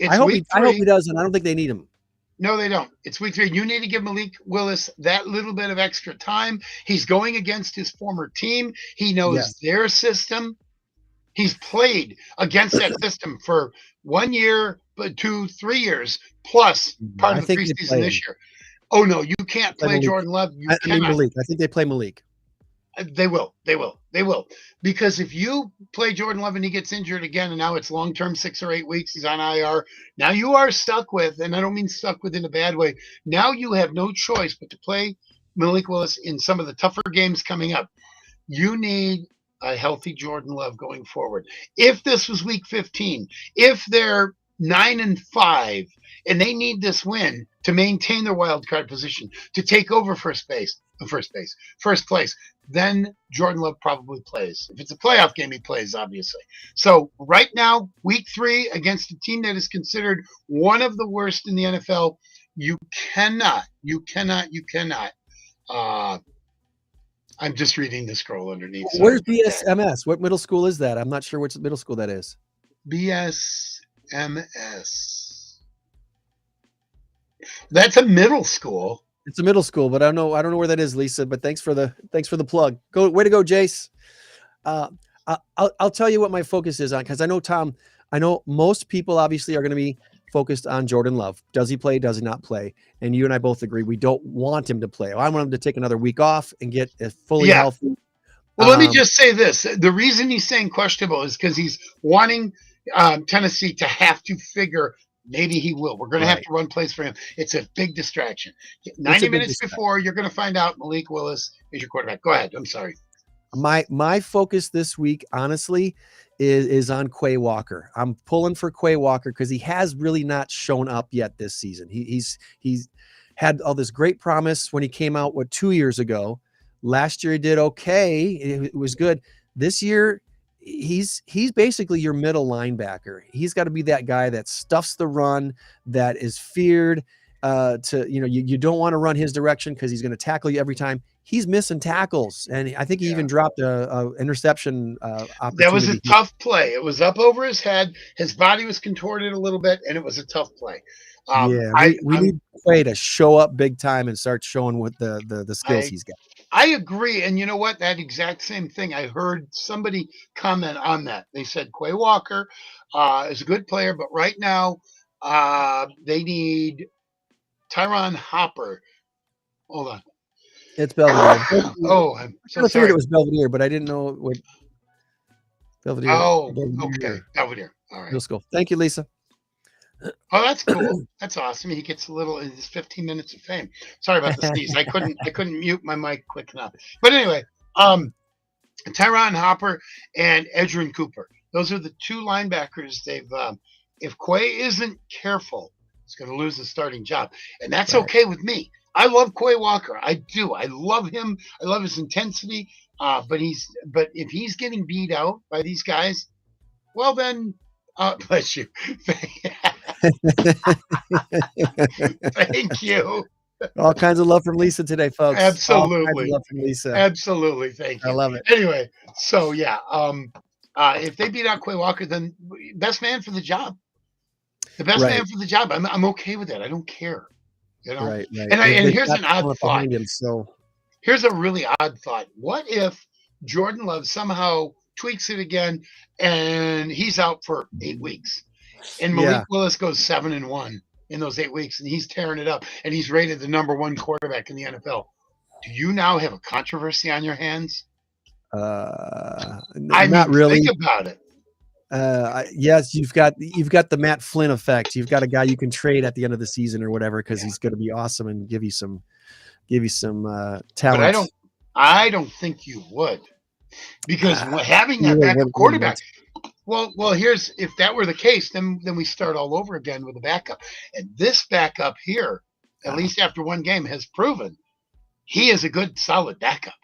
Speaker 4: I hope he does, and I don't think they need him.
Speaker 5: No, they don't. It's week 3. You need to give Malik Willis that little bit of extra time. He's going against his former team. He knows their system. He's played against that system for 1 year, but 2, 3 years, plus part of the preseason this year. Oh, no, you can't play Jordan Love.
Speaker 4: I mean Malik. I think they play Malik.
Speaker 5: They will. Because if you play Jordan Love and he gets injured again, and now it's long-term 6 or 8 weeks, he's on IR, now you are stuck with, and I don't mean stuck with in a bad way, now you have no choice but to play Malik Willis in some of the tougher games coming up. You need a healthy Jordan Love going forward. If this was week 15, if they're 9-5 and they need this win to maintain their wild card position, to take over first place, then Jordan Love probably plays. If it's a playoff game, he plays, obviously. So right now, week 3 against a team that is considered one of the worst in the NFL, you cannot. I'm just reading the scroll underneath.
Speaker 4: Where's BSMS? What middle school is that? I'm not sure which middle school that is.
Speaker 5: BSMS. That's a middle school.
Speaker 4: It's a middle school, but I don't know where that is, Lisa. But thanks for the plug. Way to go, Jace. I'll tell you what my focus is on, because I know, Tom, I know most people obviously are going to be focused on Jordan Love. Does he play? Does he not play? And you and I both agree we don't want him to play. I want him to take another week off and get fully healthy.
Speaker 5: Well, let me just say this. The reason he's saying questionable is because he's wanting Tennessee to have to figure maybe he will. We're going to have to run plays for him. It's a big distraction. 90 minutes before, you're going to find out Malik Willis is your quarterback. Go ahead. I'm sorry.
Speaker 4: My focus this week, honestly, is on Quay Walker. I'm pulling for Quay Walker because he has really not shown up yet this season. He's had all this great promise when he came out 2 years ago. Last year he did okay. It was good. This year he's basically your middle linebacker. He's got to be that guy that stuffs the run, that is feared. You don't want to run his direction because he's going to tackle you every time. He's missing tackles, and I think he even dropped a interception opportunity.
Speaker 5: That was a tough play. It was up over his head. His body was contorted a little bit, and it was a tough play.
Speaker 4: We need Quay to show up big time and start showing what the skills he's got.
Speaker 5: I agree, and you know what? That exact same thing. I heard somebody comment on that. They said Quay Walker is a good player, but right now they need Tyron Hopper. Hold on.
Speaker 4: It's Belvedere.
Speaker 5: Oh, I'm so
Speaker 4: I
Speaker 5: sorry.
Speaker 4: figured it was Belvedere, but I didn't know what Belvedere.
Speaker 5: Oh, okay. Belvedere. All right.
Speaker 4: Let's go. Thank you, Lisa.
Speaker 5: Oh, that's cool. That's awesome. He gets a little in his 15 minutes of fame. Sorry about the sneeze. I couldn't mute my mic quick enough. But anyway, Tyron Hopper and Edgerrin Cooper. Those are the two linebackers they've if Quay isn't careful, he's going to lose the starting job. And that's okay with me. I love Quay Walker. I do. I love him. I love his intensity. But if he's getting beat out by these guys, well then, bless you. Thank you.
Speaker 4: All kinds of love from Lisa today, folks.
Speaker 5: Absolutely.
Speaker 4: All kinds of love from Lisa.
Speaker 5: Absolutely. Thank you.
Speaker 4: I love it.
Speaker 5: Anyway, so yeah, if they beat out Quay Walker, then best man for the job. The best man for the job. I'm okay with that. I don't care. You know? Right. And here's an odd thought. Here's a really odd thought. What if Jordan Love somehow tweaks it again and he's out for 8 weeks? And Malik Willis goes 7-1 in those 8 weeks, and he's tearing it up, and he's rated the #1 quarterback in the NFL. Do you now have a controversy on your hands?
Speaker 4: Not really.
Speaker 5: Think about it.
Speaker 4: Yes, you've got the Matt Flynn effect. You've got a guy you can trade at the end of the season or whatever because he's going to be awesome and give you some talent.
Speaker 5: But I don't think you would, because having that backup quarterback. Well, here's if that were the case, then we start all over again with a backup. And this backup here, at least after one game, has proven he is a good, solid backup.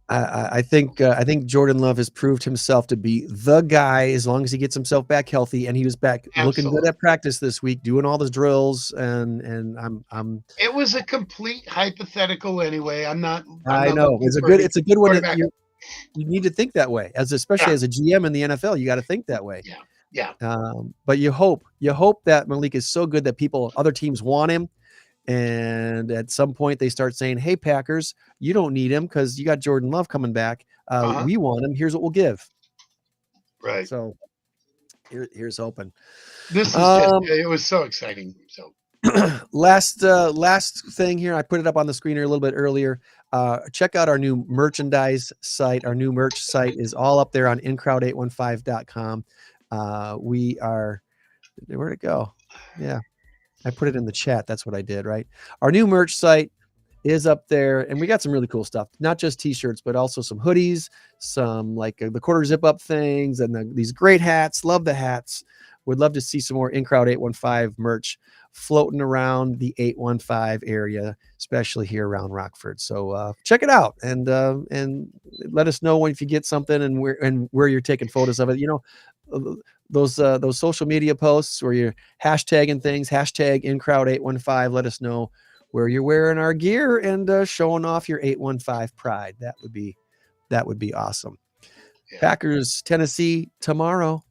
Speaker 4: I think Jordan Love has proved himself to be the guy as long as he gets himself back healthy, and he was back looking good at practice this week, doing all the drills, and I'm.
Speaker 5: It was a complete hypothetical anyway. I
Speaker 4: know it's a good one. You need to think that way, especially as a GM in the NFL. You got to think that way.
Speaker 5: Yeah.
Speaker 4: But you hope that Malik is so good that other teams want him. And at some point they start saying, hey, Packers, you don't need him because you got Jordan Love coming back. We want him. Here's what we'll give.
Speaker 5: Right.
Speaker 4: So here's hoping.
Speaker 5: This is it was so exciting. So
Speaker 4: last thing here, I put it up on the screen here a little bit earlier. Check out our new merchandise site. Our new merch site is all up there on incrowd815.com. Where'd it go? Yeah. I put it in the chat. That's what I did, right? Our new merch site is up there, and we got some really cool stuff, not just t-shirts, but also some hoodies, some like the quarter zip up things, and these great hats. Love the hats. Would love to see some more In Crowd 815 merch floating around the 815 area, especially here around Rockford. So check it out and let us know if you get something and where you're taking photos of it. You know, those social media posts where you're hashtagging things, hashtag In Crowd 815. Let us know where you're wearing our gear and showing off your 815 pride. That would be awesome. Yeah. Packers, Tennessee tomorrow.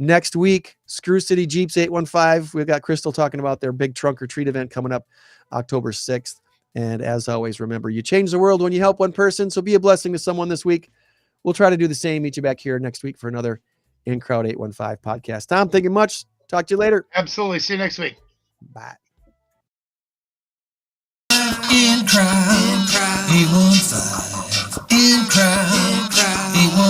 Speaker 4: Next week, Screw City Jeeps 815. We've got Crystal talking about their big trunk or treat event coming up October 6th. And as always, remember, you change the world when you help one person. So be a blessing to someone this week. We'll try to do the same. Meet you back here next week for another In Crowd 815 podcast. Tom, thank you much. Talk to you later.
Speaker 5: Absolutely. See you next week.
Speaker 4: Bye.
Speaker 3: In Crowd 815. In Crowd 815.